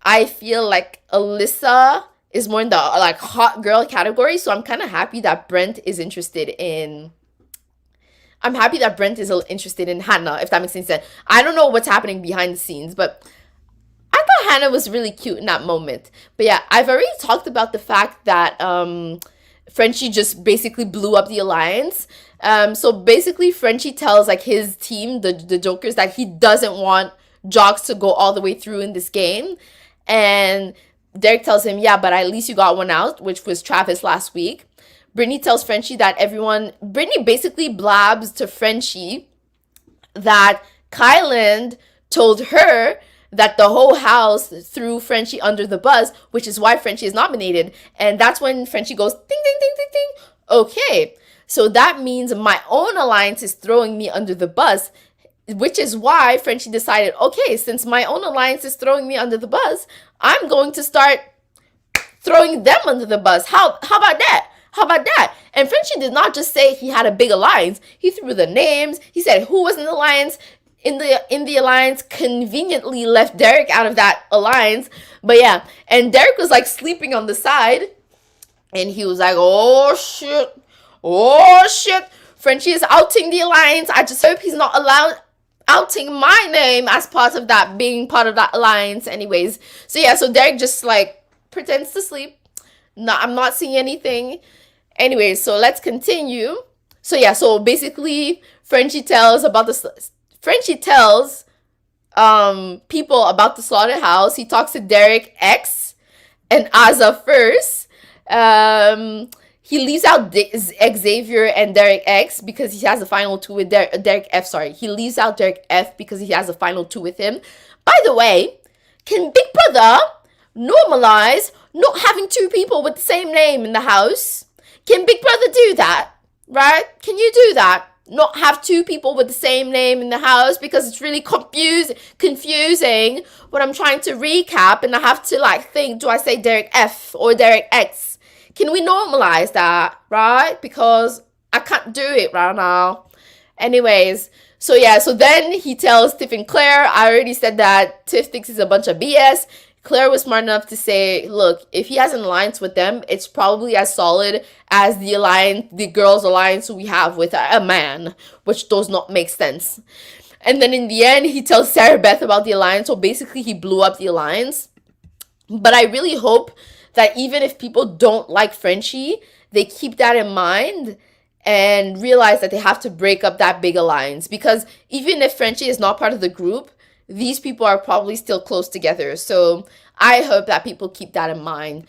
I feel like Alyssa is more in the like hot girl category. So I'm kind of happy that Brent is interested in Hannah, if that makes any sense. I don't know what's happening behind the scenes, but I thought Hannah was really cute in that moment. But yeah, I've already talked about the fact that Frenchie just basically blew up the alliance. So basically, Frenchie tells like his team, the Jokers, that he doesn't want Jocks to go all the way through in this game. And Derek tells him, yeah, but at least you got one out, which was Travis last week. Brittany tells Frenchie that Brittany basically blabs to Frenchie that Kyland told her that the whole house threw Frenchie under the bus, which is why Frenchie is nominated. And that's when Frenchie goes, ding, ding, ding, ding, ding. Okay, so that means my own alliance is throwing me under the bus, which is why Frenchie decided, okay, since my own alliance is throwing me under the bus, I'm going to start throwing them under the bus. How about that? How about that? And Frenchie did not just say he had a big alliance. He threw the names. He said who was in the alliance. In the alliance, conveniently left Derek out of that alliance. But yeah, and Derek was like sleeping on the side. And he was like, oh shit. Oh shit. Frenchie is outing the alliance. I just hope he's not allowed outing my name as part of that, being part of that alliance anyways. So yeah, so Derek just like pretends to sleep. No, I'm not seeing anything. Anyways, so let's continue. So yeah, so basically Frenchie tells people about the slaughterhouse. He talks to Derek X and Azza first. He leaves out Xavier and Derek X because he has the final two with Derek F. Sorry, he leaves out Derek F because he has the final two with him. By the way, can Big Brother normalize not having two people with the same name in the house? Can Big Brother do that? Right? Can you do that? Not have two people with the same name in the house, because it's really confusing when I'm trying to recap and I have to like think, do I say Derek F or Derek X? Can we normalize that, right? Because I can't do it right now. Anyways, so yeah, so then he tells Tiff and Claire, I already said that Tiff thinks it's a bunch of BS. Claire was smart enough to say, look, if he has an alliance with them, it's probably as solid as the girls' alliance we have with a man, which does not make sense. And then in the end, he tells Sarah Beth about the alliance. So basically, he blew up the alliance. But I really hope that even if people don't like Frenchie, they keep that in mind and realize that they have to break up that big alliance. Because even if Frenchie is not part of the group, these people are probably still close together. So I hope that people keep that in mind.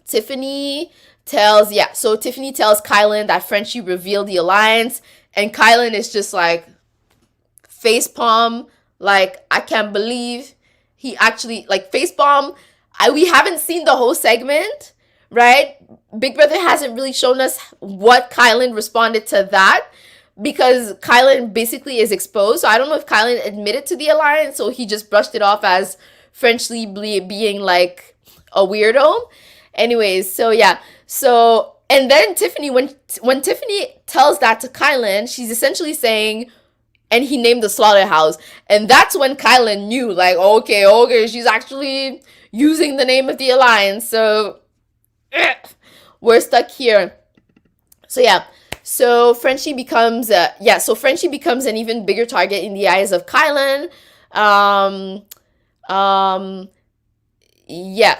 Tiffany tells Kylan that Frenchie revealed the alliance. And Kylan is just like facepalm. Like, I can't believe he actually, like, facepalm. We haven't seen the whole segment, right? Big Brother hasn't really shown us what Kylan responded to that, because Kylan basically is exposed. So I don't know if Kylan admitted to the alliance, so he just brushed it off as Frenchie being like a weirdo. Anyways, so yeah. So, and then Tiffany, when Tiffany tells that to Kylan, she's essentially saying, and he named the slaughterhouse. And that's when Kylan knew, like, okay, she's actually using the name of the alliance. So, we're stuck here. So yeah. So Frenchie becomes an even bigger target in the eyes of Kylan.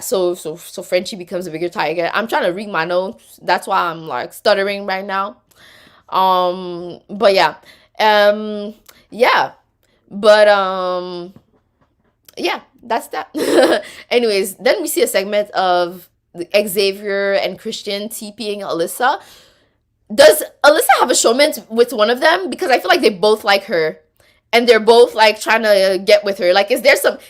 So Frenchie becomes a bigger target. I'm trying to read my notes. That's why I'm like stuttering right now. But yeah. That's that. Anyways, then we see a segment of Xavier and Christian TPing Alyssa. Does Alyssa have a showman with one of them? Because I feel like they both like her. And they're both like trying to get with her. Like,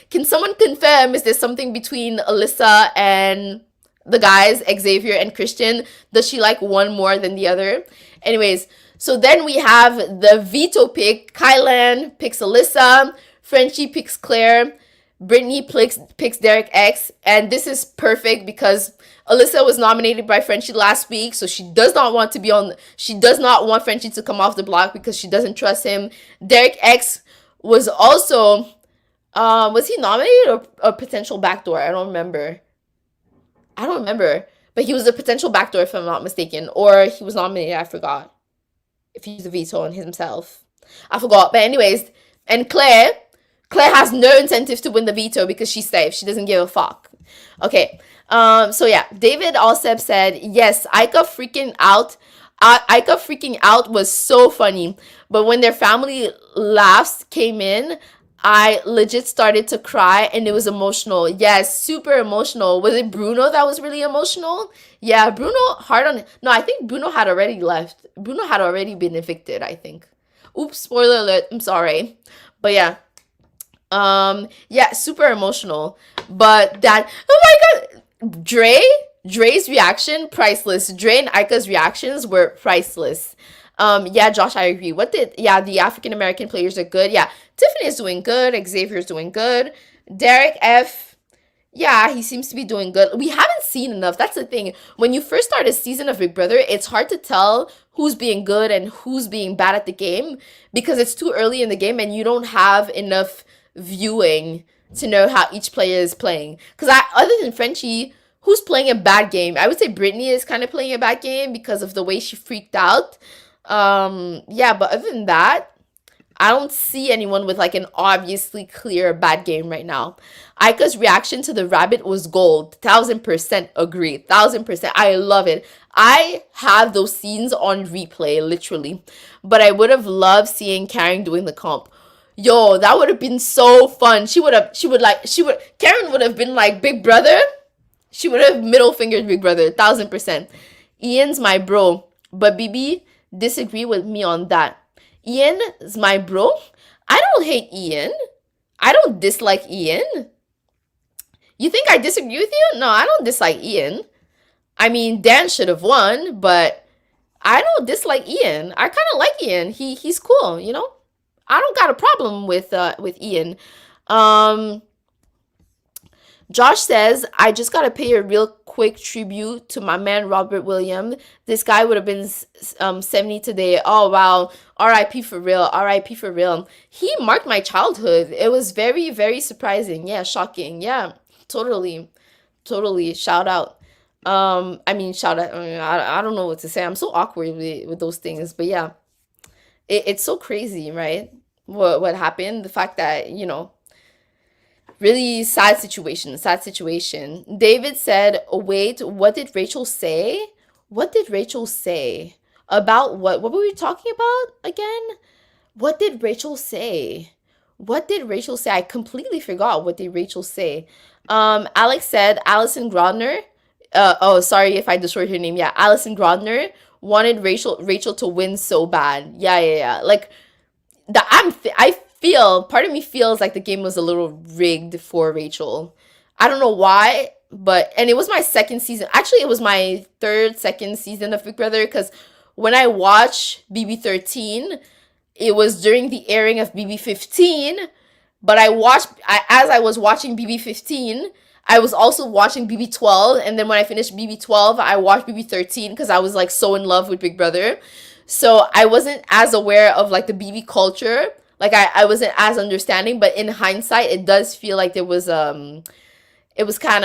can someone confirm, is there something between Alyssa and the guys, Xavier and Christian? Does she like one more than the other? Anyways, so then we have the veto pick. Kylan picks Alyssa. Frenchie picks Claire. Brittany picks Derek X. And this is perfect because Alyssa was nominated by Frenchie last week, so she does not want Frenchie to come off the block because she doesn't trust him. Derek X was also, was he nominated or a potential backdoor? I don't remember. But he was a potential backdoor, if I'm not mistaken. Or he was nominated, I forgot. If he's a veto on himself. I forgot. But anyways, and Claire has no incentive to win the veto because she's safe. She doesn't give a fuck. Okay. So yeah, David Alsep said, yes, Ika freaking out was so funny. But when their family laughs came in, I legit started to cry and it was emotional. Yes, super emotional. Was it Bruno that was really emotional? Yeah, Bruno hard on. No, I think Bruno had already left. Bruno had already been evicted, I think. Oops, spoiler alert. I'm sorry. But yeah. Yeah, super emotional. But that, oh my god, Dre's reaction, priceless. Dre and Ika's reactions were priceless. Yeah, Josh, I agree. Yeah, the African American players are good. Yeah, Tiffany is doing good. Xavier's doing good. Derek F. Yeah, he seems to be doing good. We haven't seen enough. That's the thing. When you first start a season of Big Brother, it's hard to tell who's being good and who's being bad at the game because it's too early in the game and you don't have enough viewing to know how each player is playing. Because other than Frenchie, who's playing a bad game? I would say Brittany is kind of playing a bad game because of the way she freaked out. Yeah, but other than that, I don't see anyone with like an obviously clear bad game right now. Aika's reaction to the rabbit was gold. 1000% agree. 1000%. I love it. I have those scenes on replay, literally. But I would have loved seeing Karen doing the comp. Yo, that would have been so fun. Karen would have been like, Big Brother. She would have middle fingered Big Brother. 1000%. Ian's my bro. But BB, disagree with me on that. Ian is my bro. I don't hate Ian. I don't dislike Ian. You think I disagree with you? No, I don't dislike Ian. I mean, Dan should have won, but I don't dislike Ian. I kind of like Ian. He's cool, you know? I don't got a problem with Ian. Josh says, I just gotta pay a real quick tribute to my man Robert Williams. This guy would have been 70 today. Oh wow. R.I.P. for real. R.I.P. for real. He marked my childhood. It was very, very surprising. Yeah, shocking. Yeah, totally. Totally. Shout out. Shout out. I don't know what to say. I'm so awkward with those things. But yeah, it's so crazy, right? What happened? The fact that, really sad situation. David said, wait, what did Rachel say? What did Rachel say? About what? What were we talking about again? What did Rachel say? What did Rachel say? I completely forgot. What did Rachel say? Alex said, Alison Grodner. Oh, sorry if I destroyed her name. Yeah, Alison Grodner wanted Rachel to win so bad. Yeah. Like, I feel, part of me feels like the game was a little rigged for Rachel. I don't know why, and it was my second season. Actually, it was my second season of Big Brother because when I watched BB13, it was during the airing of BB15, but as I was watching BB15, I was also watching BB12, and then when I finished BB12, I watched BB13 because I was like so in love with Big Brother. So I wasn't as aware of like the BB culture. Like I wasn't as understanding, but in hindsight, it does feel like it was kind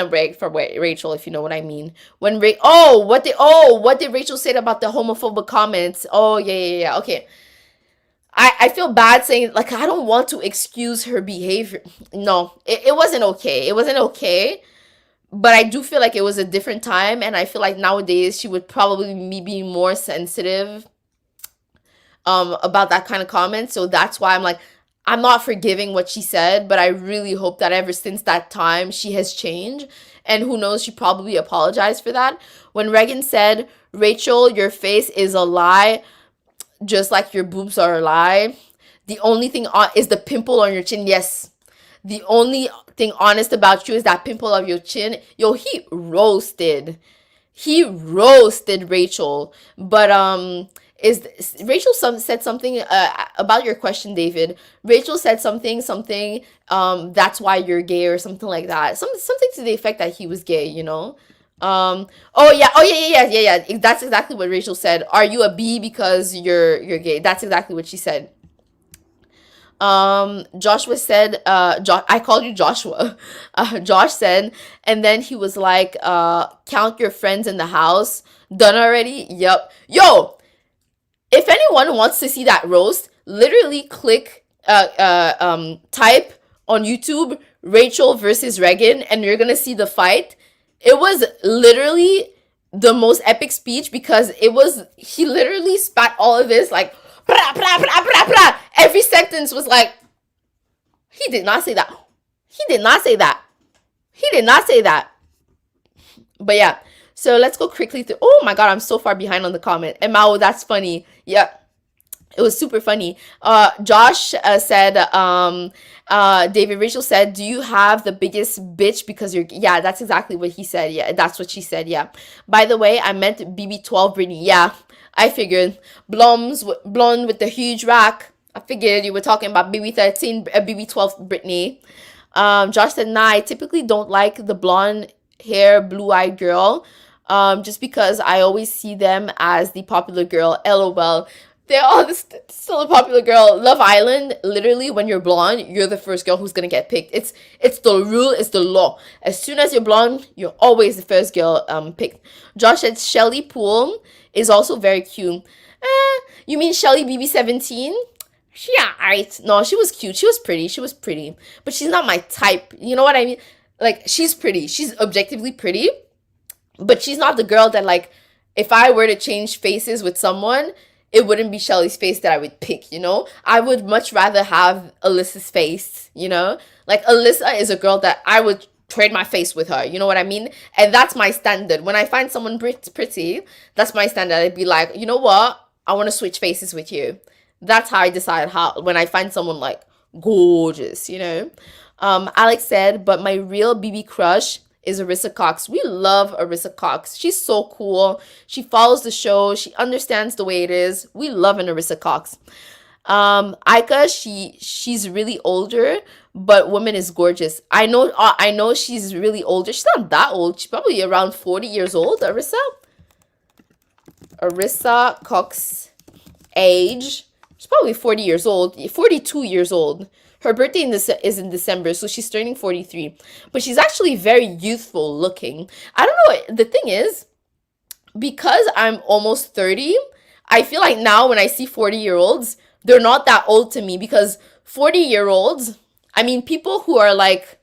of rigged for Rachel, if you know what I mean. What did Rachel say about the homophobic comments? Oh yeah. Okay. I feel bad saying, like, I don't want to excuse her behavior. No, it wasn't okay. It wasn't okay. But I do feel like it was a different time, and I feel like nowadays she would probably be more sensitive about that kind of comment. So that's why I'm like, I'm not forgiving what she said, but I really hope that ever since that time she has changed. And who knows, she probably apologized for that. When Regan said, Rachel, your face is a lie, just like your boobs are a lie. The only thing is the pimple on your chin. Yes. The only thing honest about you is that pimple of your chin. Yo, he roasted Rachel. But Rachel said something about your question, David. Rachel said something that's why you're gay or something like that. Something to the effect that he was gay, you know. Oh yeah. That's exactly what Rachel said. Are you a B because you're gay? That's exactly what she said. Joshua said, I called you Joshua. Josh said, and then he was like, count your friends in the house. Done already? Yep. Yo, if anyone wants to see that roast, literally click, type on YouTube Rachel versus Regan, and you're gonna see the fight. It was literally the most epic speech because he literally spat all of this like, blah, blah, blah, blah, blah. Every sentence was like, he did not say that. He did not say that. He did not say that. But yeah, so let's go quickly through. Oh my god, I'm so far behind on the comment. And Mao, that's funny. Yeah, it was super funny. Josh said, David Rachel said, do you have the biggest bitch because you're, yeah, that's exactly what he said. Yeah, that's what she said. Yeah. By the way, I meant BB12 Brittany. Yeah, I figured. Blonde with the huge rack. I figured you were talking about BB13, BB12 Brittany. Josh said, nah, I typically don't like the blonde hair, blue-eyed girl. Just because I always see them as the popular girl. LOL. They're all still a popular girl. Love Island, literally, when you're blonde, you're the first girl who's gonna get picked. It's the rule, it's the law. As soon as you're blonde, you're always the first girl picked. Josh said Shelly Poole is also very cute. You mean Shelly BB17? Yeah, right. No, she was cute. She was pretty. She was pretty. But she's not my type. You know what I mean? Like, she's pretty. She's objectively pretty. But she's not the girl that, like, if I were to change faces with someone, it wouldn't be Shelly's face that I would pick, you know? I would much rather have Alyssa's face, you know? Like, Alyssa is a girl that I would trade my face with her, you know what I mean? And that's my standard. When I find someone pretty, that's my standard. I'd be like, you know what? I want to switch faces with you. That's how I decide how, when I find someone, like, gorgeous, you know? Alex said, but my real BB crush is Arissa Cox. We love Arissa Cox. She's so cool. She follows the show. She understands the way it is. We love an Arissa Cox. Aika, she's really older, but woman is gorgeous. I know she's really older. She's not that old. She's probably around 40 years old. Arissa Cox age. She's probably 40 years old. 42 years old. Her birthday is in December, so she's turning 43. But she's actually very youthful looking. I don't know. The thing is, because I'm almost 30, I feel like now when I see 40-year-olds, they're not that old to me because 40-year-olds, I mean, people who are like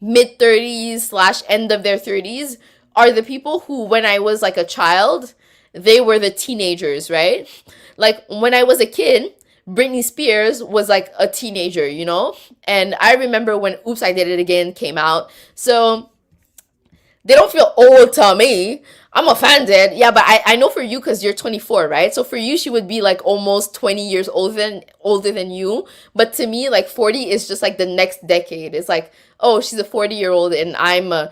mid-30s / end of their 30s are the people who, when I was like a child, they were the teenagers, right? Like when I was a kid, Britney Spears was like a teenager, you know? And I remember when Oops, I Did It Again came out. So they don't feel old to me. I'm offended. Yeah, but I know for you because you're 24, right? So for you, she would be like almost 20 years older than you. But to me, like 40 is just like the next decade. It's like, oh, she's a 40-year-old and I'm an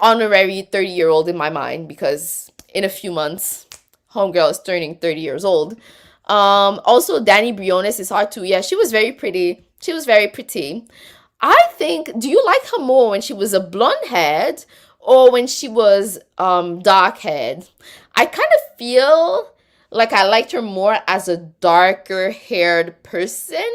honorary 30-year-old in my mind because in a few months, homegirl is turning 30 years old. Also Danny Briones is hard too. Yeah, she was very pretty. She was very pretty. I think, do you like her more when she was a blonde head or when she was dark head? I kind of feel like I liked her more as a darker haired person.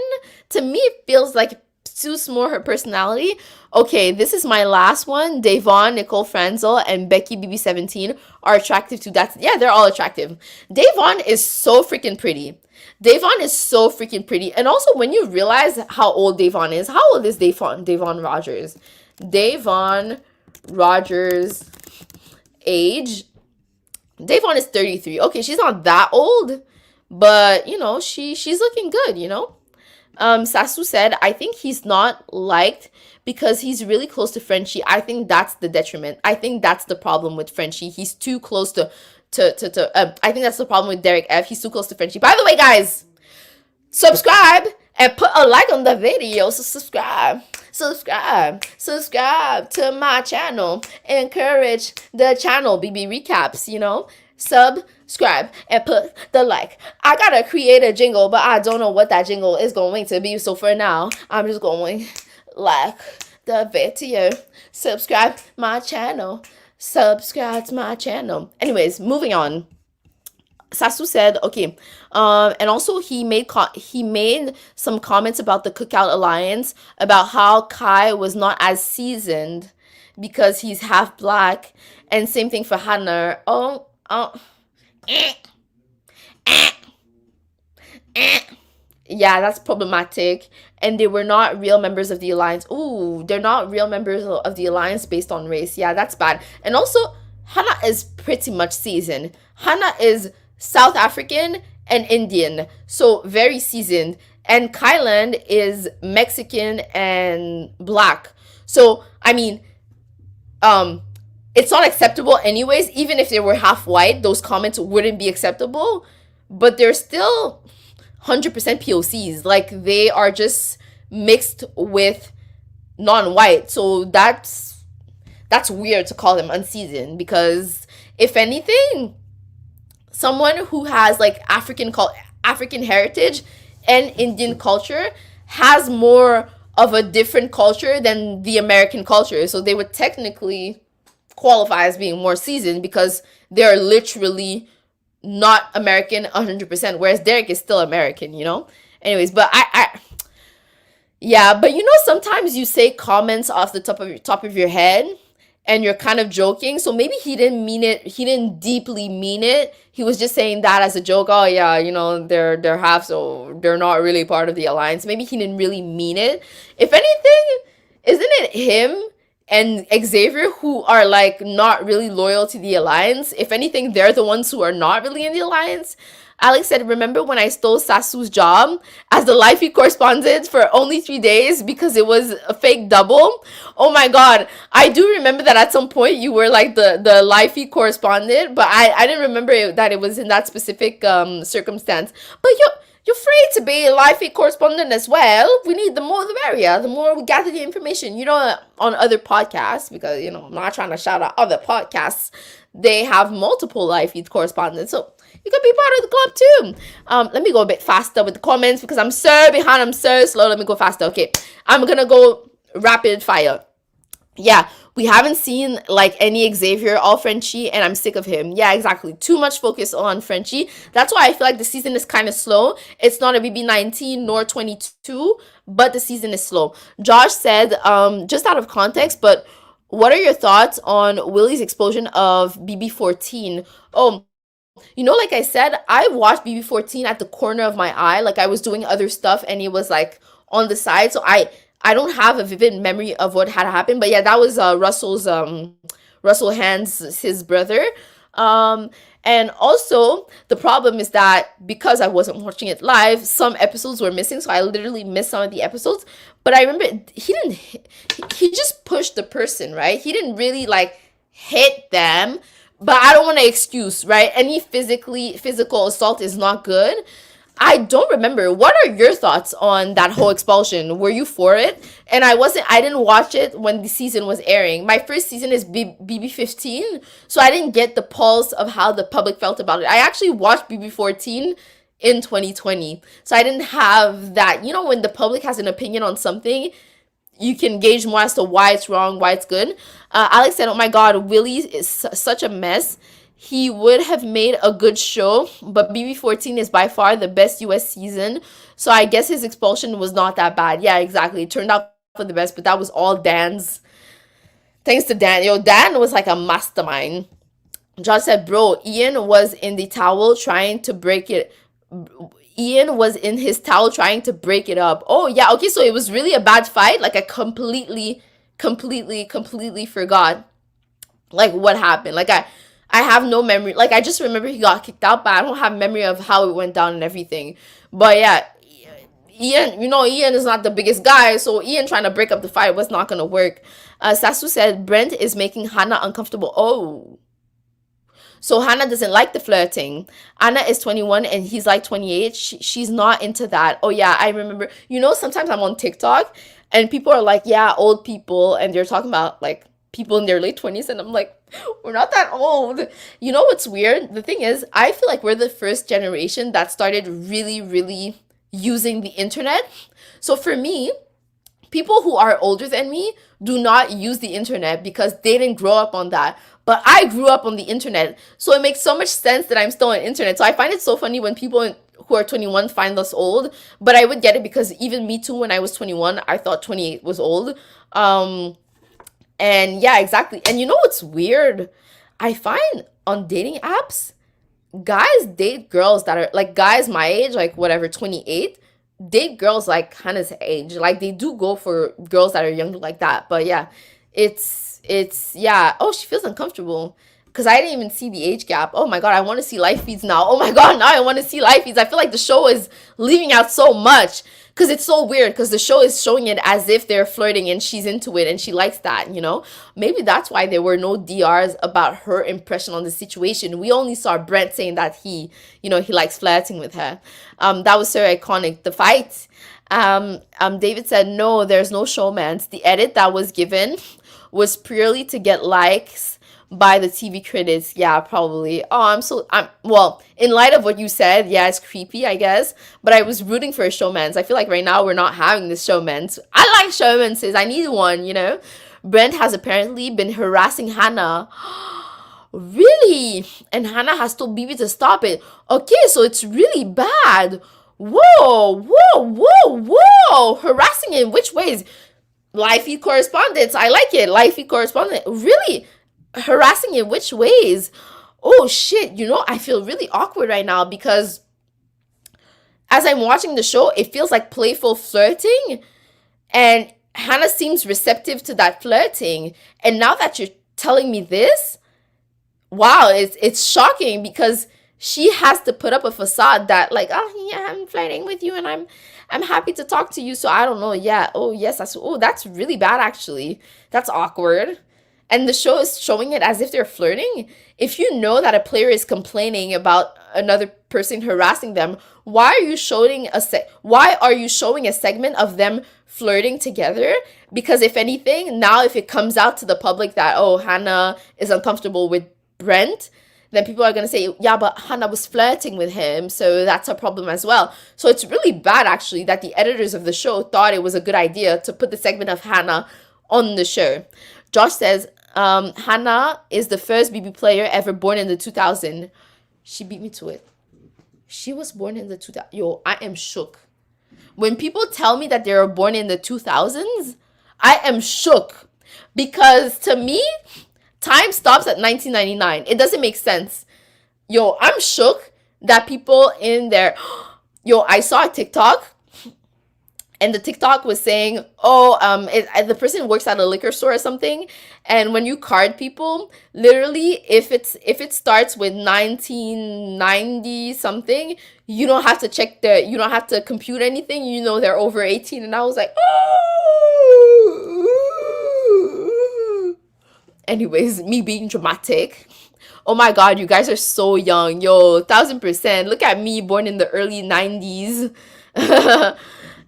To me, it feels like it suits more her personality. Okay, this is my last one. Davon, Nicole Franzel, and Becky BB17 are attractive too. Yeah, they're all attractive. Davon is so freaking pretty. Davon is so freaking pretty. And also, when you realize how old Davon is, how old is Davon Rogers? Davon Rogers' age. Davon is 33. Okay, she's not that old, but, you know, she's looking good, you know? Sasu said, I think he's not liked because he's really close to Frenchie. I think that's the detriment. I think that's the problem with Frenchie. He's too close to I think that's the problem with Derek F. He's too close to Frenchie. By the way, guys, subscribe and put a like on the video. So subscribe to my channel. Encourage the channel, BB Recaps, you know. Subscribe and put the like. I gotta create a jingle, but I don't know what that jingle is going to be. So for now, I'm just going like the video. Subscribe my channel. Subscribe to my channel. Anyways, moving on. Sasu said, okay, and also he made some comments about the Cookout Alliance, about how Kai was not as seasoned because he's half black, and same thing for Hannah. Yeah, that's problematic. And they were not real members of the alliance. Ooh, they're not real members of the alliance based on race. Yeah, that's bad. And also, Hannah is pretty much seasoned. Hannah is South African and Indian, so very seasoned. And Kylan is Mexican and black. So, I mean, um, it's not acceptable anyways. Even if they were half white, those comments wouldn't be acceptable. But they're still 100% POCs. Like they are just mixed with non-white. So that's weird to call them unseasoned because if anything, someone who has like African heritage and Indian culture has more of a different culture than the American culture. So they would technically qualify as being more seasoned because they're literally not American 100%, whereas Derek is still American, you know? Anyways, but yeah, but you know, sometimes you say comments off the top of your head and you're kind of joking. So maybe he didn't mean it. He didn't deeply mean it. He was just saying that as a joke. Oh yeah, you know, they're half, so they're not really part of the alliance. Maybe he didn't really mean it. If anything, isn't it him and Xavier who are like not really loyal to the alliance? If anything, they're the ones who are not really in the alliance. Alex said, remember when I stole Sasu's job as the live feed correspondent for only 3 days because it was a fake double? Oh my god. I do remember that at some point you were like the live feed correspondent, but I didn't remember that it was in that specific circumstance. But you're free to be a live feed correspondent as well. We need the more the merrier, the more we gather the information. You know, on other podcasts, because, you know, I'm not trying to shout out other podcasts, they have multiple live feed correspondents. So you could be part of the club too. Let me go a bit faster with the comments because I'm so behind. I'm so slow. Let me go faster. Okay. I'm going to go rapid fire. Yeah, we haven't seen like any Xavier all Frenchie, and I'm sick of him. Yeah, exactly. Too much focus on Frenchie. That's why I feel like the season is kind of slow. It's not a BB19 nor 22, but the season is slow. Josh said, just out of context, but what are your thoughts on Willie's explosion of BB14? Oh, you know, like I said, I watched BB14 at the corner of my eye. Like I was doing other stuff and it was like on the side. So I don't have a vivid memory of what had happened. But yeah, that was Russell Hand's his brother. And also the problem is that because I wasn't watching it live, some episodes were missing. So I literally missed some of the episodes. But I remember he just pushed the person, right? He didn't really like hit them. But I don't want to excuse, right? Any physical assault is not good. I don't remember. What are your thoughts on that whole expulsion? Were you for it? And I didn't watch it when the season was airing. My first season is BB15, so I didn't get the pulse of how the public felt about it. I actually watched BB14 in 2020. So I didn't have that, you know, when the public has an opinion on something, you can gauge more as to why it's wrong, why it's good. Alex said, oh my god, Willie is such a mess. He would have made a good show, but BB14 is by far the best US season. So I guess his expulsion was not that bad. Yeah, exactly. It turned out for the best, but that was all Dan's. Thanks to Dan. Yo, Dan was like a mastermind. John said, bro, Ian was in the towel trying to break it. Ian was in his towel trying to break it up. Oh, yeah. Okay, so it was really a bad fight. Like, I completely forgot, like, what happened. Like, I have no memory. Like, I just remember he got kicked out, but I don't have memory of how it went down and everything. But, yeah, Ian, you know, Ian is not the biggest guy, so Ian trying to break up the fight was not going to work. Sasu said, Brent is making Hannah uncomfortable. Oh. So Hannah doesn't like the flirting. Anna is 21 and he's like 28. She's not into that. Oh yeah, I remember. You know, sometimes I'm on TikTok and people are like, yeah, old people. And they're talking about like people in their late 20s. And I'm like, we're not that old. You know what's weird? The thing is, I feel like we're the first generation that started really using the internet. So for me, people who are older than me do not use the internet because they didn't grow up on that. But I grew up on the internet. So it makes so much sense that I'm still on internet. So I find it so funny when people who are 21 find us old. But I would get it because even me too, when I was 21, I thought 28 was old. And yeah, exactly. And you know what's weird? I find on dating apps, guys date girls that are like guys my age, like whatever, 28, date girls like Hannah's age. Like they do go for girls that are younger like that. But yeah, it's yeah. Oh, she feels uncomfortable because I didn't even see the age gap. Oh my god, I want to see live feeds now. Oh my god, now I want to see live feeds. I feel like the show is leaving out so much because it's so weird because the show is showing it as if they're flirting and she's into it and she likes that, you know? Maybe that's why there were no DRs about her impression on the situation. We only saw Brent saying that he likes flirting with her. That was so iconic. The fight. David said, no, there's no showmance. The edit that was given was purely to get likes by the TV critics. Yeah, probably. Well, in light of what you said, yeah, it's creepy, I guess. But I was rooting for a showmance. I feel like right now we're not having this showmance. I like showmances. I need one, you know? Brent has apparently been harassing Hannah. Really? And Hannah has told BB to stop it. Okay, so it's really bad. Whoa, whoa, whoa, whoa. Harassing in which ways? Live feed correspondence. I like it. Live feed correspondence. Really? Harassing in which ways? Oh shit, I feel really awkward right now because as I'm watching the show, it feels like playful flirting and Hannah seems receptive to that flirting. And now that you're telling me this, wow, it's shocking because she has to put up a facade that like, oh yeah, I'm flirting with you and I'm happy to talk to you. So I don't know. Yeah. Oh yes, that's really bad actually. That's awkward. And the show is showing it as if they're flirting. If you know that a player is complaining about another person harassing them, why are you showing a segment of them flirting together? Because if anything, now if it comes out to the public that, oh, Hannah is uncomfortable with Brent, then people are going to say, yeah, but Hannah was flirting with him, so that's a problem as well. So it's really bad, actually, that the editors of the show thought it was a good idea to put the segment of Hannah on the show. Josh says, Hannah is the first BB player ever born in the 2000. She beat me to it. She was born in the 2000. Yo, I am shook. When people tell me that they were born in the 2000s, I am shook. Because to me, time stops at 1999. It doesn't make sense. Yo, I'm shook that people in there... Yo, I saw a TikTok. And the TikTok was saying, the person works at a liquor store or something. And when you card people, literally, if it starts with 1990 something, you don't have to you don't have to compute anything. They're over 18. And I was like, oh. Anyways, me being dramatic. Oh my God, you guys are so young. Yo, 1000%. Look at me, born in the early 90s.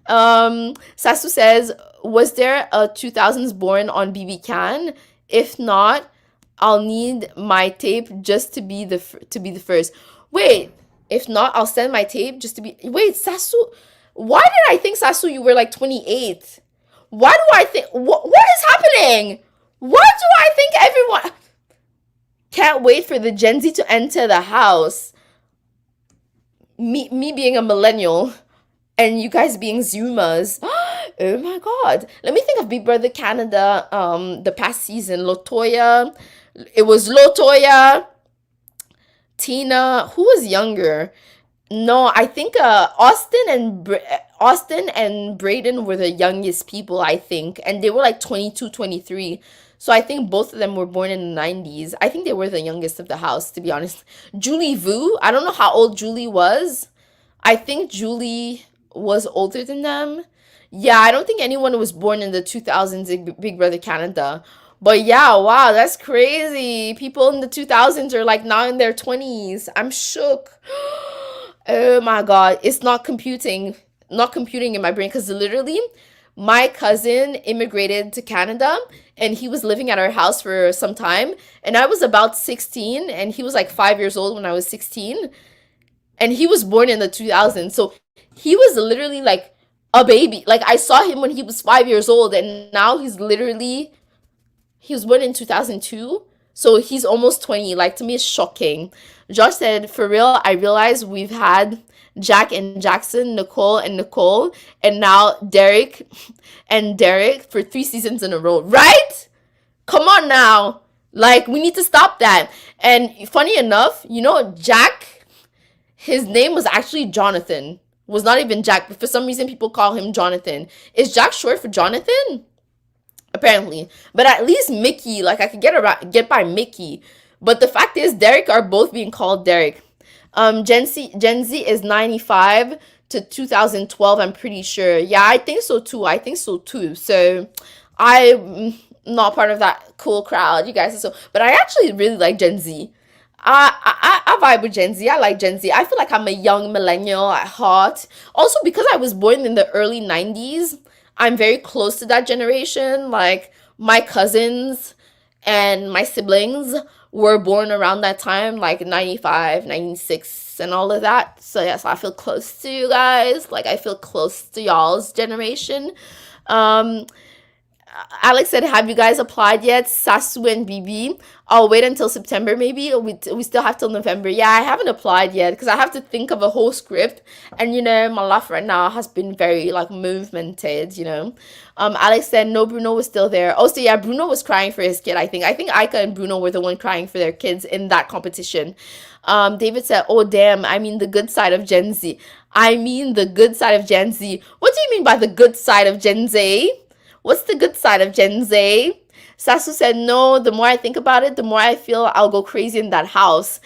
Sasu says, was there a 2000s born on BB Can? If not, I'll need my tape just to be the first. Wait, if not, I'll send my tape just to be... Wait, Sasu, why did I think, Sasu, you were like 28? Why do I think... What is happening? Why do I think everyone... Can't wait for the Gen Z to enter the house. Me being a millennial... And you guys being Zoomers. Oh my God. Let me think of Big Brother Canada, the past season. Lotoya. It was Lotoya. Tina. Who was younger? No, I think Austin and Brayden were the youngest people, I think. And they were like 22, 23. So I think both of them were born in the 90s. I think they were the youngest of the house, to be honest. Julie Vu. I don't know how old Julie was. I think Julie... was older than them. Yeah, I don't think anyone was born in the 2000s in Big Brother Canada. But yeah, wow, that's crazy. People in the 2000s are like now in their 20s. I'm shook. Oh my God. It's not computing in my brain because literally my cousin immigrated to Canada and he was living at our house for some time. And I was about 16 and he was like 5 years old when I was 16. And he was born in the 2000s. So he was literally like a baby. Like I saw him when he was 5 years old and now he was born in 2002. So he's almost 20. Like to me, it's shocking. Josh said, for real, I realized we've had Jack and Jackson, Nicole and Nicole, and now Derek and Derek for 3 seasons in a row. Right? Come on now. Like we need to stop that. And funny enough, Jack, his name was actually Jonathan. was not even Jack, but for some reason people call him Jonathan. Is Jack short for Jonathan? Apparently. But at least Mickey, like I could get by Mickey. But the fact is Derek are both being called Derek. Gen Z is 95 to 2012, I'm pretty sure. Yeah, I think so too. So I'm not part of that cool crowd. You guys are so, but I actually really like Gen Z. I vibe with Gen Z. I like Gen Z. I feel like I'm a young millennial at heart. Also, because I was born in the early 90s, I'm very close to that generation. Like, my cousins and my siblings were born around that time, like 95, 96, and all of that. So, yes, I feel close to you guys. Like, I feel close to y'all's generation. Um, Alex said, have you guys applied yet? Sasu and BB. I'll wait until September maybe. We still have till November. Yeah, I haven't applied yet because I have to think of a whole script. And, my life right now has been very, like, movemented. Alex said, no, Bruno was still there. Oh, so yeah, Bruno was crying for his kid, I think. I think Aika and Bruno were the one crying for their kids in that competition. David said, oh, damn, I mean the good side of Gen Z. I mean the good side of Gen Z. What do you mean by the good side of Gen Z? What's the good side of Gen Z? Sasu said, no, the more I think about it, the more I feel I'll go crazy in that house.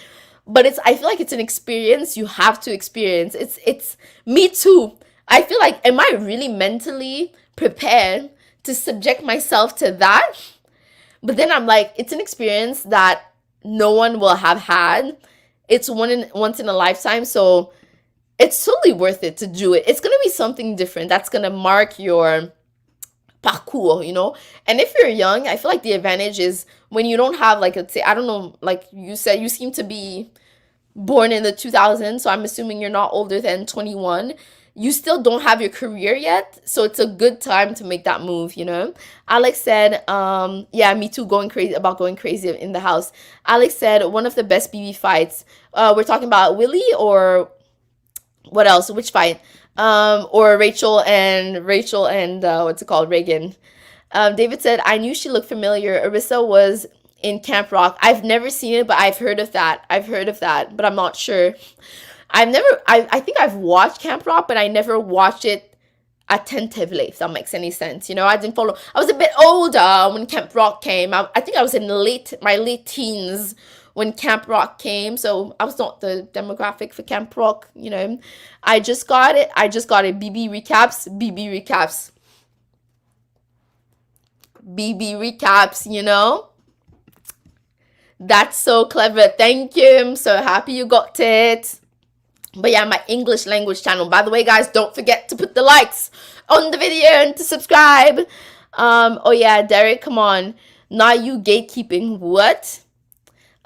But I feel like it's an experience you have to experience. It's me too. I feel like, am I really mentally prepared to subject myself to that? But then I'm like, it's an experience that no one will have had. It's once in a lifetime. So it's totally worth it to do it. It's going to be something different. That's going to mark your parcours. And if you're young, I feel like the advantage is when you don't have, like, let's say, I don't know, like you said, you seem to be born in the 2000s, so I'm assuming you're not older than 21. You still don't have your career yet, so it's a good time to make that move. Alex said, yeah, me too, going crazy in the house. Alex said, one of the best BB fights. We're talking about Willie or what else? Which fight? Or Rachel and what's it called? Reagan. David said, I knew she looked familiar. Arissa was in Camp Rock. I've never seen it, but I've heard of that, but I'm not sure. I think I've watched Camp Rock, but I never watched it attentively, if that makes any sense. I didn't follow. I was a bit older when Camp Rock came. I think I was in my late teens when Camp Rock came, so I was not the demographic for Camp Rock. I just got it. BB recaps. That's so clever. Thank you. I'm so happy you got it. But yeah, my English language channel. By the way, guys, don't forget to put the likes on the video and to subscribe. Oh yeah, Derek, come on. Not you gatekeeping. What?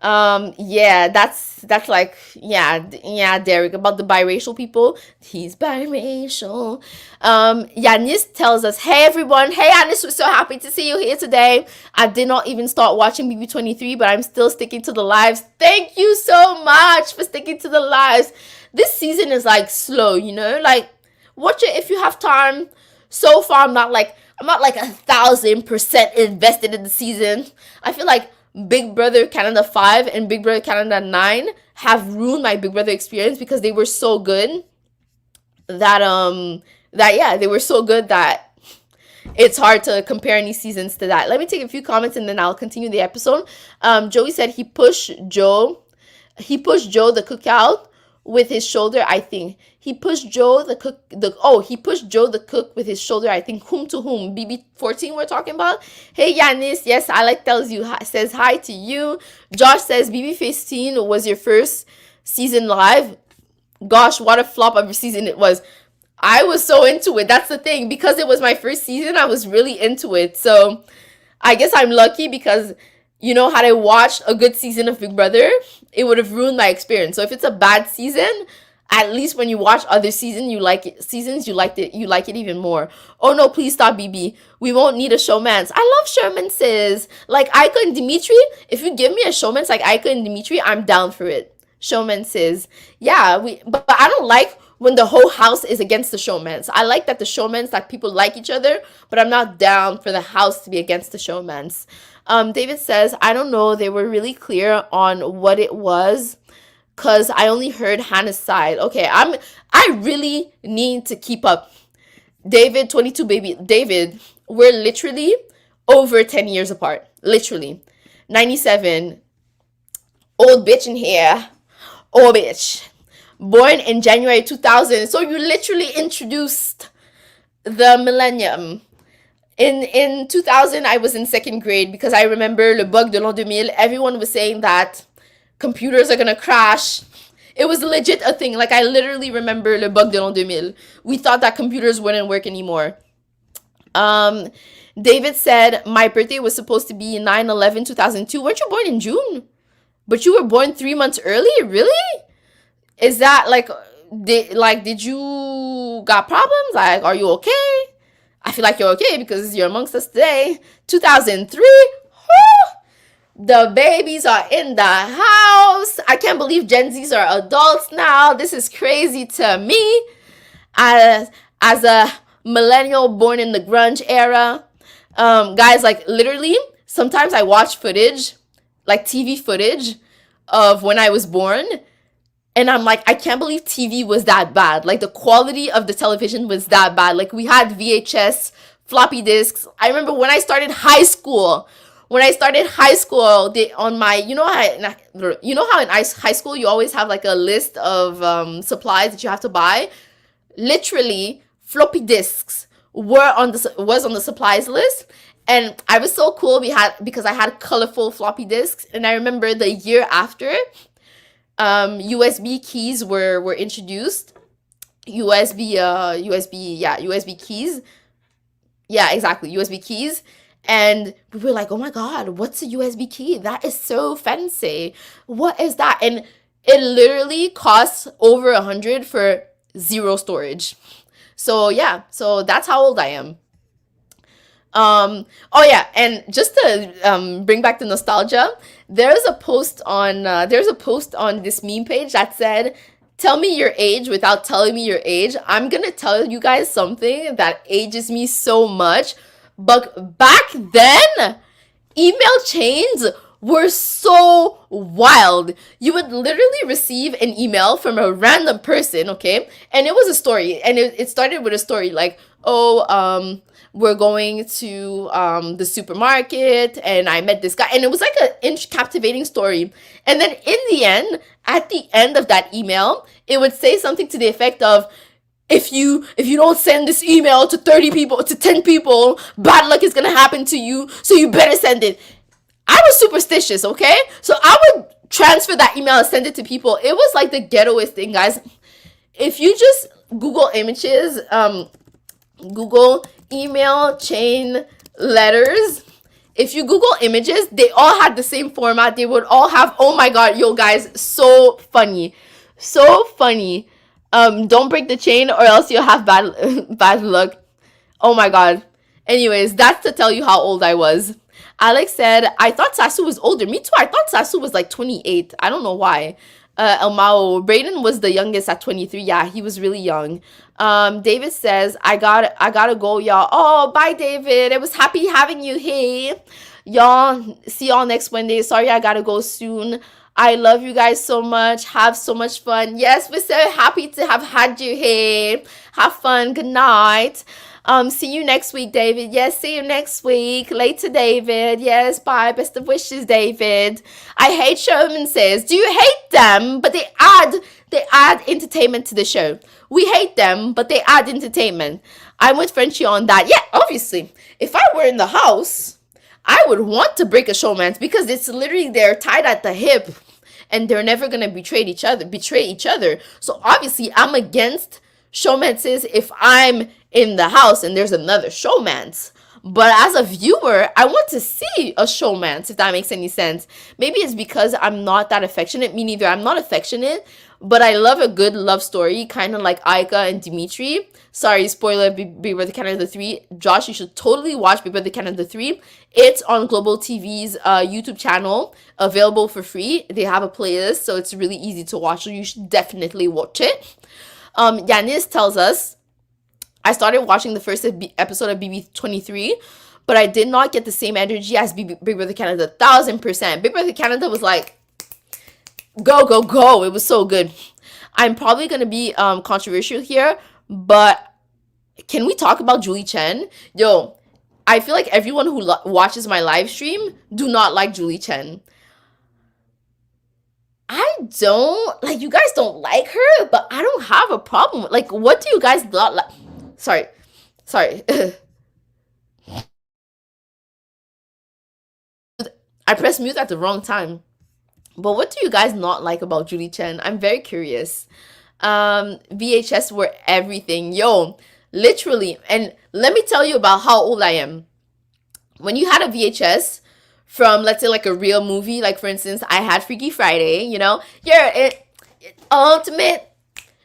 Yeah, that's like, yeah, Derek, about the biracial people. He's biracial. Yanis tells us, hey everyone, hey Yanis, we're so happy to see you here today. I did not even start watching BB23, but I'm still sticking to the lives. Thank you so much for sticking to the lives. This season is like slow, like watch it if you have time. So far, I'm not like 1,000% invested in the season. I feel like Big Brother Canada 5 and Big Brother Canada 9 have ruined my Big Brother experience because they were so good that they were so good that it's hard to compare any seasons to that. Let me take a few comments and then I'll continue the episode. Joey said he pushed Joe the cookout with his shoulder, I think. He pushed Joe the cook with his shoulder, I think. Whom to whom? BB14 we're talking about. Hey Yanis, yes, Alec says hi to you. Josh says BB15 was your first season live. Gosh, what a flop of a season it was. I was so into it. That's the thing. Because it was my first season, I was really into it. So I guess I'm lucky because had I watched a good season of Big Brother, it would have ruined my experience. So if it's a bad season, at least when you watch other seasons, you like it even more. Oh no, please stop, BB. We won't need a showmance. I love showmances. Like Aika and Dimitri. If you give me a showmance like Aika and Dimitri, I'm down for it. Showmances. Yeah, but I don't like when the whole house is against the showmance. I like that the showmance, that people like each other, but I'm not down for the house to be against the showmance. David says, I don't know, they were really clear on what it was. because I only heard Hannah's side. Okay, I really need to keep up. David, 22 baby. David, we're literally over 10 years apart. Literally. 97. Old bitch in here. Old bitch. Born in January 2000. So you literally introduced the millennium. In 2000, I was in second grade because I remember le bug de l'an 2000. Everyone was saying that computers are gonna crash. It was legit a thing. Like, I literally remember le bug de l'an 2000. We thought that computers wouldn't work anymore. David said, my birthday was supposed to be 9/11/2002. Weren't you born in June? But you were born 3 months early? Really? Is that like, did you got problems? Like, are you okay? I feel like you're okay because you're amongst us today. 2003? The babies are in the house. I can't believe Gen Zs are adults now. This is crazy to me. As a millennial born in the grunge era. Guys, like, literally, sometimes I watch footage, like TV footage of when I was born, and I'm like, I can't believe TV was that bad. Like, the quality of the television was that bad. Like, we had VHS, floppy disks. I remember when I started high school. They on my, you know how in high school you always have like a list of supplies that you have to buy. Literally, floppy disks was on the supplies list, and I was so cool. Because I had colorful floppy disks, and I remember the year after, USB keys were introduced. USB keys. Yeah, exactly, USB keys. And we were like, oh my God, what's a USB key? That is so fancy. What is that? And it literally costs over 100 for zero storage. So yeah, so that's how old I am. Oh yeah, and just to bring back the nostalgia, there's a post on this meme page that said, tell me your age without telling me your age. I'm gonna tell you guys something that ages me so much. But back then, email chains were so wild. You would literally receive an email from a random person, okay? And it was a story. And it started with a story like, we're going to the supermarket and I met this guy. And it was like a captivating story. And then in the end, at the end of that email, it would say something to the effect of, if you don't send this email to 30 people, to 10 people, bad luck is gonna happen to you, so you better send it. I was superstitious, okay? So I would transfer that email and send it to people. It was like the ghettoest thing, guys. If you just Google images, Google email chain letters, if you Google images, they all had the same format. They would all have, oh my God, yo guys, so funny. So funny. Don't break the chain or else you'll have bad luck. Oh my God. Anyways, that's to tell you how old I was. Alex said, I thought Sasu was older. Me too. I thought Sasu was like 28. I don't know why. Elmao, Brayden was the youngest at 23. Yeah, he was really young. David says, I gotta go, y'all. Oh, bye, David. It was happy having you here. Y'all, see y'all next Wednesday. Sorry, I gotta go soon. I love you guys so much. Have so much fun. Yes, we're so happy to have had you here. Have fun. Good night. See you next week, David. Yes, see you next week. Later, David. Yes, bye. Best of wishes, David. I hate showmances. Do you hate them? But they add entertainment to the show. We hate them, but they add entertainment. I'm with Frenchie on that. Yeah, obviously. If I were in the house, I would want to break a showmance because it's literally they're tied at the hip and they're never gonna betray each other. So obviously I'm against showmances if I'm in the house and there's another showmance. But as a viewer, I want to see a showmance, if that makes any sense. Maybe it's because I'm not that affectionate. Me neither. I'm not affectionate, but I love a good love story, kind of like Aika and Dimitri. Sorry, spoiler, Big Brother Canada 3. Josh, you should totally watch Big Brother Canada 3. It's on Global TV's YouTube channel, available for free. They have a playlist, so it's really easy to watch, so you should definitely watch it. Yanis tells us, I started watching the first episode of BB23, but I did not get the same energy as Big Brother Canada, 1000%. Big Brother Canada was like, Go, go, go. It was so good. I'm probably gonna be controversial here, but can we talk about Julie Chen? Yo, I feel like everyone who watches my live stream do not like Julie Chen. I don't like, you guys don't like her, but I don't have a problem. Like, what do you guys not like? Sorry, sorry. I pressed mute at the wrong time. But what do you guys not like about Julie Chen? I'm very curious. VHS were everything. Yo, literally. And let me tell you about how old I am. When you had a VHS from, let's say, like a real movie, like for instance, I had Freaky Friday, you know, you're ultimate,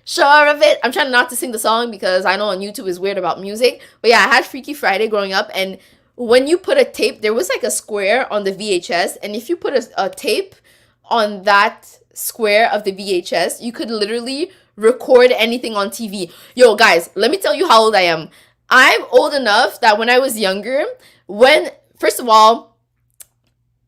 sure of it. I'm trying not to sing the song because I know on YouTube is weird about music. But yeah, I had Freaky Friday growing up, and when you put a tape, there was like a square on the VHS, and if you put a tape on that square of the VHS, you could literally record anything on TV. Yo, guys, let me tell you how old I am. I'm old enough that when I was younger, when, first of all,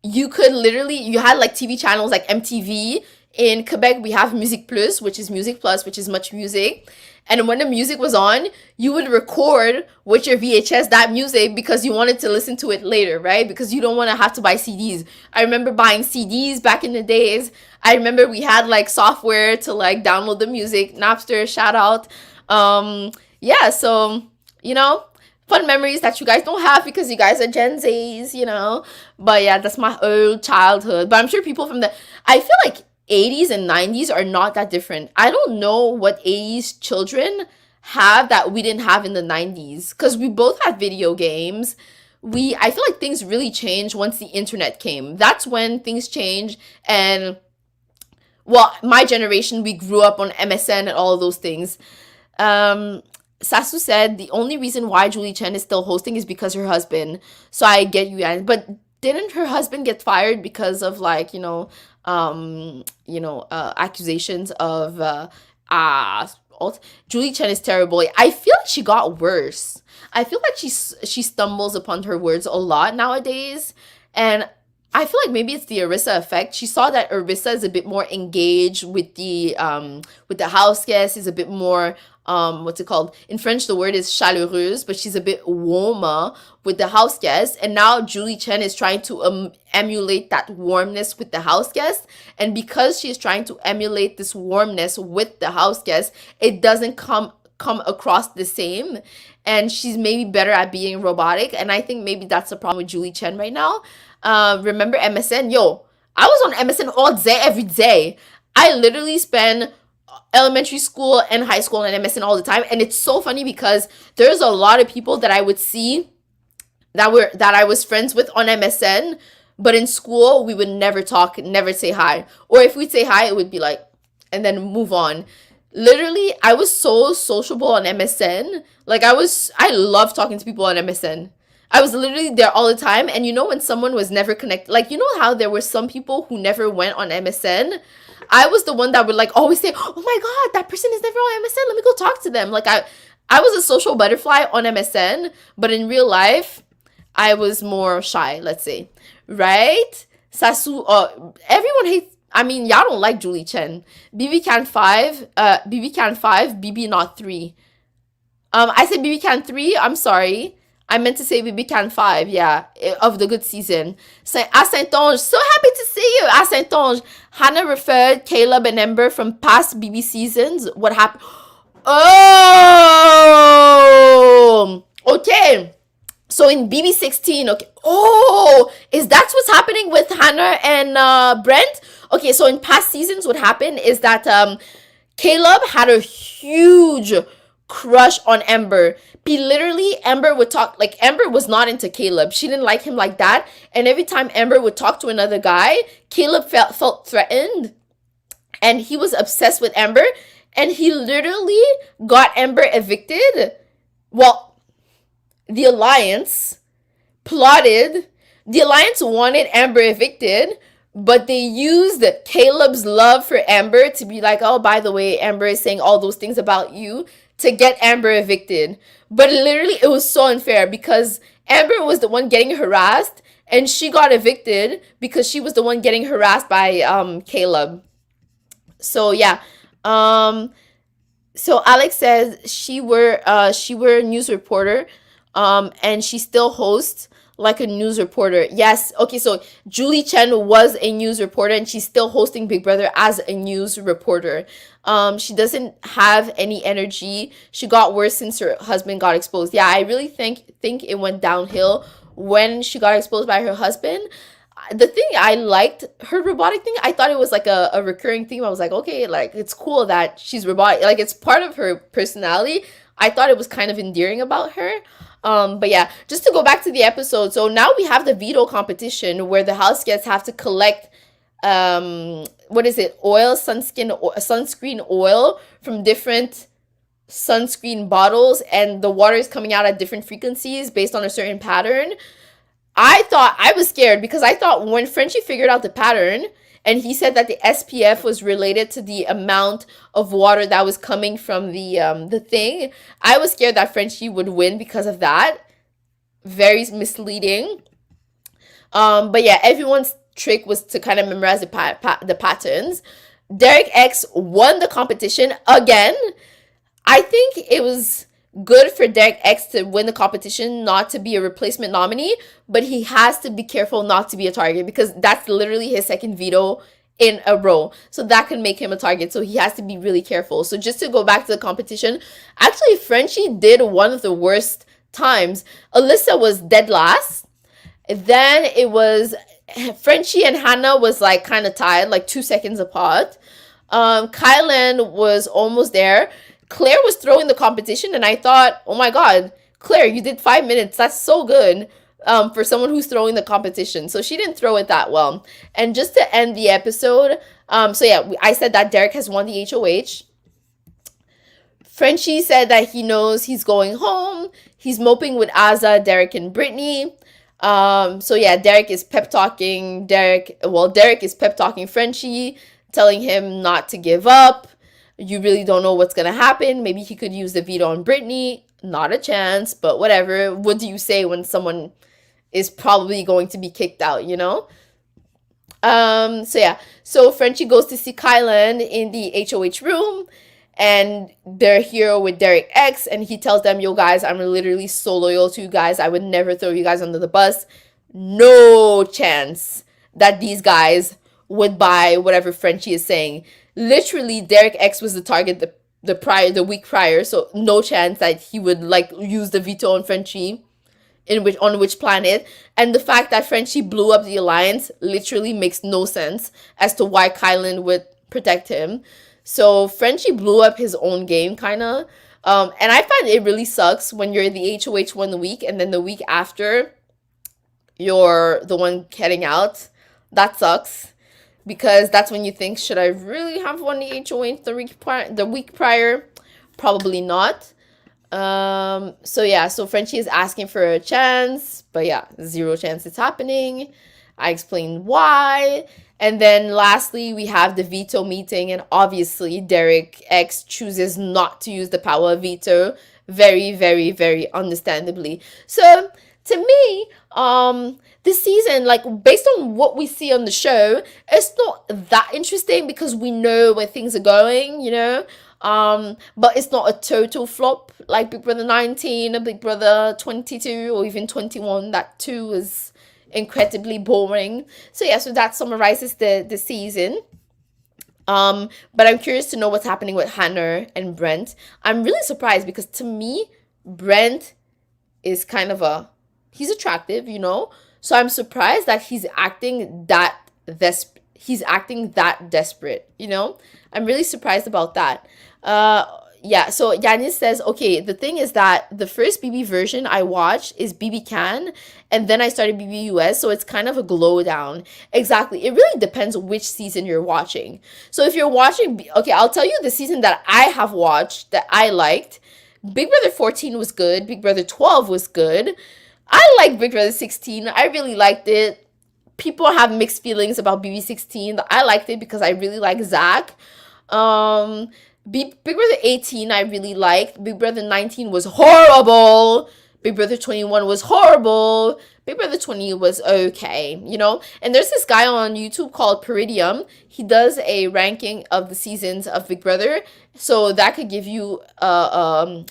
you could literally, you had like TV channels like MTV. In Quebec, we have Music Plus, which is Music Plus, which is Much Music. And when the music was on, you would record with your VHS that music because you wanted to listen to it later, right? Because you don't want to have to buy CDs. I remember buying CDs back in the days. I remember we had like software to like download the music. Napster, shout out. Yeah, so, you know, fun memories that you guys don't have because you guys are Gen Zs, you know. But yeah, that's my old childhood. But I'm sure people from the, I feel like 80s and 90s are not that different. I don't know what 80s children have that we didn't have in the 90s, because we both had video games. I feel like things really changed once the internet came. That's when things changed. And well, my generation, we grew up on MSN and all of those things. Sasu said the only reason why Julie Chen is still hosting is because her husband. So I get you guys, but didn't her husband get fired because of like, accusations of Julie Chen is terrible. I feel like she got worse. I feel like she stumbles upon her words a lot nowadays, and I feel like maybe it's the Arissa effect. She saw that Arissa is a bit more engaged with the house guests, is a bit more what's it called? In French, the word is chaleureuse, but she's a bit warmer with the house guests. And now Julie Chen is trying to emulate that warmness with the house guests. And because she's trying to emulate this warmness with the house guests, it doesn't come across the same. And she's maybe better at being robotic. And I think maybe that's the problem with Julie Chen right now. Remember MSN? Yo, I was on MSN all day, every day. I literally spend elementary school and high school and MSN all the time. And it's so funny because there's a lot of people that I would see that I was friends with on MSN, but in school we would never talk, never say hi. Or if we'd say hi, it would be like, and then move on. Literally, I was so sociable on MSN. Like I love talking to people on MSN. I was literally there all the time. And you know, when someone was never connected, like, you know how there were some people who never went on MSN? I was the one that would like always say, oh my God, that person is never on MSN. Let me go talk to them. Like I was a social butterfly on MSN, but in real life, I was more shy, let's say. Right? Sasu, everyone hates, I mean, y'all don't like Julie Chen. BB Can 5, BB Can 5, BB not 3. I said BB Can 3, I'm sorry. I meant to say BB Can 5, yeah, of the good season. À Saint-Onge, so happy to see you, à Saint-Onge. Hannah referred Caleb and Ember from past BB seasons. What happened? Oh, okay. So in BB16, okay. Oh, is that what's happening with Hannah and Brent? Okay, so in past seasons, what happened is that Caleb had a huge crush on Ember. Literally, Ember would talk, like, Ember was not into Caleb. She didn't like him like that. And every time Ember would talk to another guy, Caleb felt threatened. And he was obsessed with Ember. And he literally got Ember evicted. Well, the Alliance plotted. The Alliance wanted Amber evicted, but they used Caleb's love for Amber to be like, oh, by the way, Amber is saying all those things about you, to get Amber evicted. But literally, it was so unfair because Amber was the one getting harassed, and she got evicted because she was the one getting harassed by Caleb. So yeah. Um so Alex says she were a news reporter, and she still hosts like a news reporter. Yes, okay, so Julie Chen was a news reporter and she's still hosting Big Brother as a news reporter. She doesn't have any energy. She got worse since her husband got exposed. Yeah, I really think it went downhill when she got exposed by her husband. The thing I liked her robotic thing, I thought it was like a recurring theme. I was like, okay, like it's cool that she's robotic, like it's part of her personality. I thought it was kind of endearing about her. But yeah, just to go back to the episode, so now we have the veto competition where the house guests have to collect what is it, sunscreen oil from different sunscreen bottles, and the water is coming out at different frequencies based on a certain pattern. I was scared because I thought when Frenchie figured out the pattern and he said that the SPF was related to the amount of water that was coming from the thing, I was scared that Frenchie would win because of that. Very misleading. But yeah, everyone's trick was to kind of memorize the patterns. Derek X won the competition again. I think it was good for Derek X to win the competition, not to be a replacement nominee, but he has to be careful not to be a target because that's literally his second veto in a row. So that can make him a target. So he has to be really careful. So just to go back to the competition, actually, Frenchie did one of the worst times. Alyssa was dead last. Then it was Frenchie and Hannah was like kind of tied, like 2 seconds apart. Kylan was almost there. Claire was throwing the competition, and I thought, oh my god, Claire, you did 5 minutes. That's so good for someone who's throwing the competition. So she didn't throw it that well. And just to end the episode, so yeah, I said that Derek has won the HOH. Frenchie said that he knows he's going home. He's moping with Azah, Derek, and Brittany. So yeah, Derek is pep talking Frenchie, telling him not to give up. You really don't know what's gonna happen. Maybe he could use the veto on Brittany. Not a chance, but whatever. What do you say when someone is probably going to be kicked out, you know? So yeah. So Frenchie goes to see Kylan in the HOH room, and they're here with Derek X, and he tells them, yo guys, I'm literally so loyal to you guys. I would never throw you guys under the bus. No chance that these guys would buy whatever Frenchie is saying. Literally, Derek X was the target the week prior, so no chance that he would like use the veto on Frenchie on which planet. And the fact that Frenchie blew up the alliance literally makes no sense as to why Kylan would protect him. So Frenchie blew up his own game, kind of. And I find it really sucks when you're the HOH 1 week and then the week after you're the one heading out. That sucks. Because that's when you think, should I really have won the HOH the week prior? Probably not. So yeah, so Frenchie is asking for a chance, but yeah, 0 chance it's happening. I explained why. And then lastly, we have the veto meeting, and obviously Derek X chooses not to use the power of veto. Very, very, very understandably. So to me, this season, like based on what we see on the show, it's not that interesting because we know where things are going, you know. But it's not a total flop like Big Brother 19 or Big Brother 22 or even 21. That too is incredibly boring. So yeah, so that summarizes the season. But I'm curious to know what's happening with Hannah and Brent. I'm really surprised because to me, Brent is kind of he's attractive, you know. So I'm surprised that he's acting that desperate, you know. I'm really surprised about that. Yeah, so Yanis says, okay, the thing is that the first BB version I watched is BB Can, and then I started BB US, so it's kind of a glow down. Exactly. It really depends which season you're watching. So if you're watching, okay, I'll tell you the season that I have watched that I liked. Big Brother 14 was good. Big Brother 12 was good. I like Big Brother 16. I really liked it. People have mixed feelings about BB 16. I liked it because I really like Zach. Big Brother 18 I really liked. Big Brother 19 was horrible. Big Brother 21 was horrible. Big Brother 20 was okay, you know? And there's this guy on YouTube called Peridium. He does a ranking of the seasons of Big Brother. So that could give you, that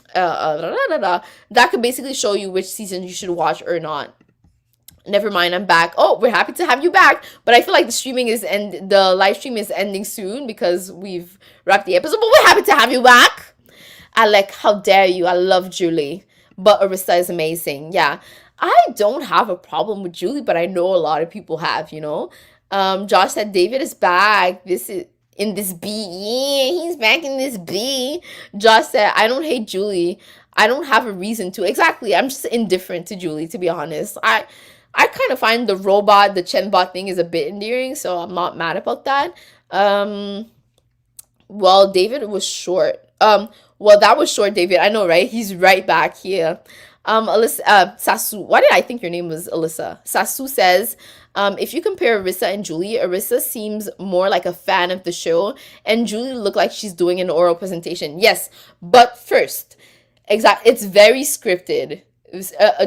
could basically show you which season you should watch or not. Never mind, I'm back. Oh, we're happy to have you back. But I feel like the live stream is ending soon because we've wrapped the episode. But we're happy to have you back. Alec, how dare you? I love Julie. But Arista is amazing. Yeah. I don't have a problem with Julie, but I know a lot of people have, you know. Josh said David is back. This is in this B. Yeah, he's back in this B. Josh said, I don't hate Julie. I don't have a reason to. Exactly. I'm just indifferent to Julie, to be honest. I kind of find the Chenbot thing is a bit endearing, so I'm not mad about that. Well, David was short. Well, that was short, David. I know, right? He's right back here. Alyssa, Sasu, why did I think your name was Alyssa? Sasu says, if you compare Arissa and Julie, Arissa seems more like a fan of the show, and Julie looked like she's doing an oral presentation. Yes, but first, it's very scripted.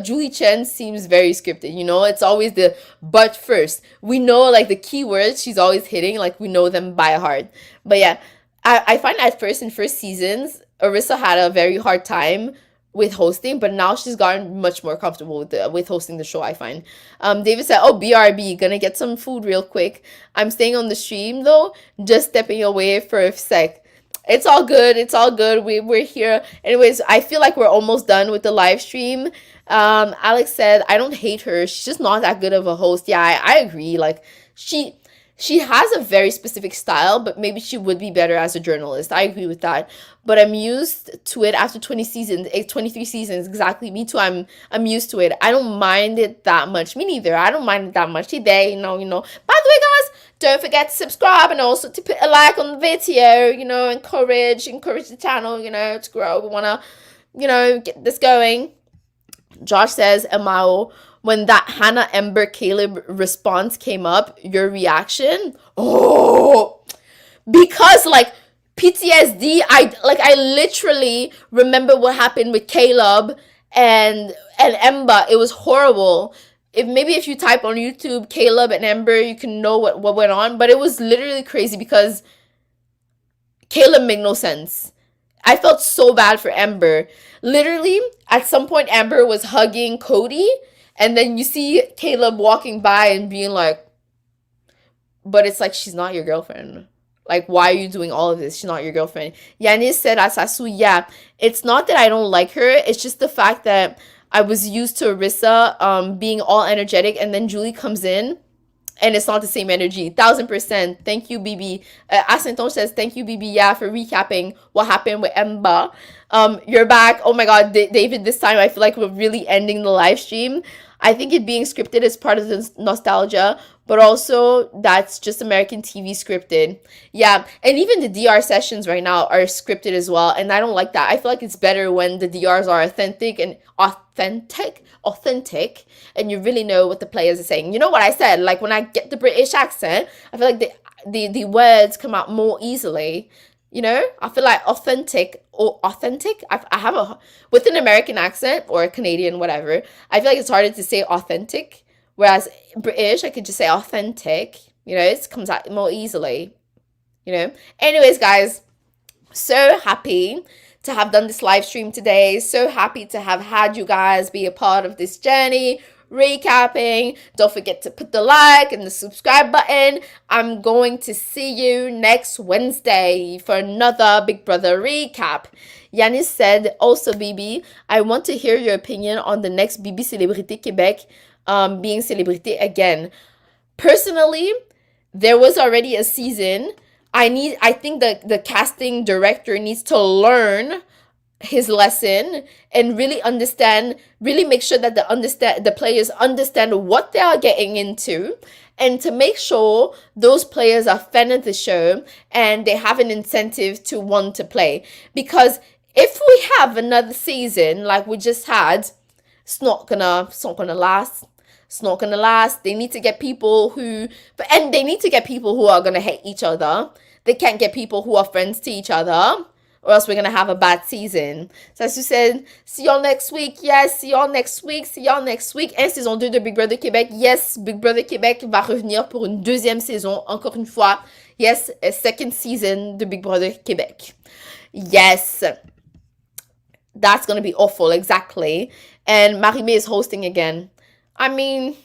Julie Chen seems very scripted, you know. It's always the but first. We know like the keywords she's always hitting, like we know them by heart. But yeah, I find at first in first seasons, Arissa had a very hard time with hosting, but now she's gotten much more comfortable with hosting the show, I find. David said, oh, BRB, gonna get some food real quick. I'm staying on the stream though, just stepping away for a sec. It's all good. It's all good. We're here. Anyways, I feel like we're almost done with the live stream. Alex said, I don't hate her. She's just not that good of a host. Yeah, I agree. Like, she has a very specific style, but maybe she would be better as a journalist. I agree with that. But I'm used to it after 23 seasons. Exactly. Me too. I'm used to it. I don't mind it that much. Me neither. I don't mind it that much today, you know. By the way, guys, don't forget to subscribe and also to put a like on the video, you know, encourage the channel, you know, to grow. We want to, you know, get this going. Josh says, Amao, when that Hannah Ember Caleb response came up, your reaction? Oh, because like PTSD, I literally remember what happened with Caleb and Ember. It was horrible. If you type on YouTube Caleb and Ember, you can know what went on. But it was literally crazy because Caleb made no sense. I felt so bad for Ember. Literally, at some point, Ember was hugging Cody, and then you see Caleb walking by and being like, but it's like, she's not your girlfriend. Like, why are you doing all of this? She's not your girlfriend. Yanis said, Asasu, yeah, it's not that I don't like her. It's just the fact that I was used to Arissa being all energetic, and then Julie comes in, and it's not the same energy. 1000%. Thank you, BB. Asenton says, thank you, BB, yeah, for recapping what happened with Emba. You're back. Oh my god, David, this time I feel like we're really ending the live stream. I think it being scripted is part of the nostalgia, but also that's just American TV scripted. Yeah, and even the DR sessions right now are scripted as well, and I don't like that. I feel like it's better when the DRs are authentic, and you really know what the players are saying. You know what I said? Like, when I get the British accent, I feel like the words come out more easily. You know, I feel like authentic. I have with an American accent or a Canadian, whatever. I feel like it's harder to say authentic, whereas British, I could just say authentic. You know, it comes out more easily. You know. Anyways, guys, so happy to have done this live stream today. So happy to have had you guys be a part of this journey. Recapping. Don't forget to put the like and the subscribe button. I'm going to see you next Wednesday for another Big Brother recap. Yanis said, also BB, I want to hear your opinion on the next BB Célébrité Québec being célébrité again. Personally, there was already a season. I think the casting director needs to learn his lesson and really make sure that the players understand what they are getting into, and to make sure those players are fan of the show and they have an incentive to want to play. Because if we have another season like we just had, it's not gonna last. It's not gonna last. They need to get people who are gonna hate each other. They can't get people who are friends to each other. or else we're gonna have a bad season. Ça se said, see y'all next week. Yes, see y'all next week. See y'all next week. Et saison 2 de Big Brother Québec. Yes, Big Brother Québec va revenir pour une deuxième saison, encore une fois. Yes, a second season de Big Brother Québec. Yes. That's gonna be awful, exactly. And Marimé is hosting again. I mean,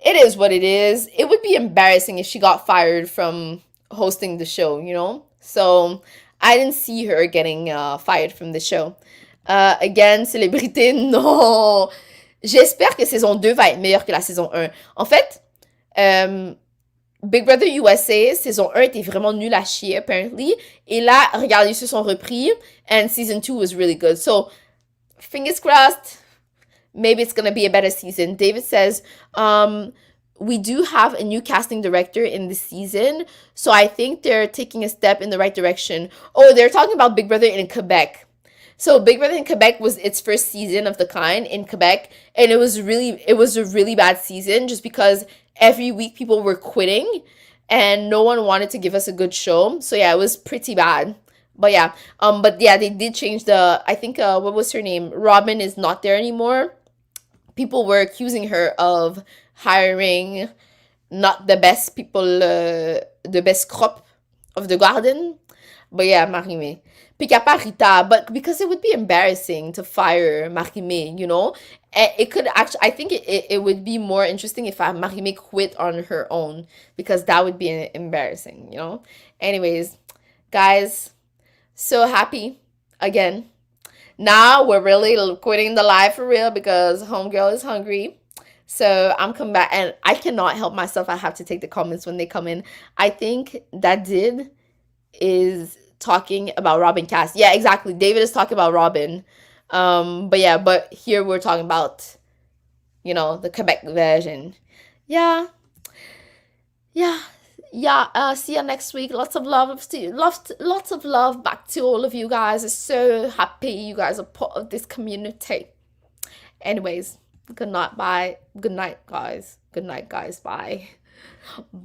it is what it is. It would be embarrassing if she got fired from hosting the show, you know? So I didn't see her getting fired from the show. Again, célébrité, non. J'espère que saison 2 va être meilleure que la saison 1. En fait, Big Brother USA, saison 1 était vraiment nul à chier, apparently. Et là, regardez, ils se sont repris. And season 2 was really good. So, fingers crossed. Maybe it's going to be a better season. David says, we do have a new casting director in this season. So I think they're taking a step in the right direction. Oh, they're talking about Big Brother in Quebec. So Big Brother in Quebec was its first season of the kind in Quebec. And it was a really bad season just because every week people were quitting and no one wanted to give us a good show. So yeah, it was pretty bad. But yeah, they did change I think, what was her name? Robin is not there anymore. People were accusing her of hiring not the best people, the best crop of the garden. But yeah, Marimé. Pick up Rita, but because it would be embarrassing to fire Marimé, you know? It could actually, I think it would be more interesting if Marimé quit on her own, because that would be embarrassing, you know? Anyways, guys, so happy again. Now we're really quitting the live for real because homegirl is hungry. So I'm coming back and I cannot help myself. I have to take the comments when they come in. I think that Did is talking about Robin Cass. Yeah, exactly. David is talking about Robin. But here we're talking about, you know, the Quebec version. Yeah. See you next week. Lots of love lots of love back to all of you guys. I'm so happy you guys are part of this community. Anyways, good night, bye. Good night, guys. Bye. Bye.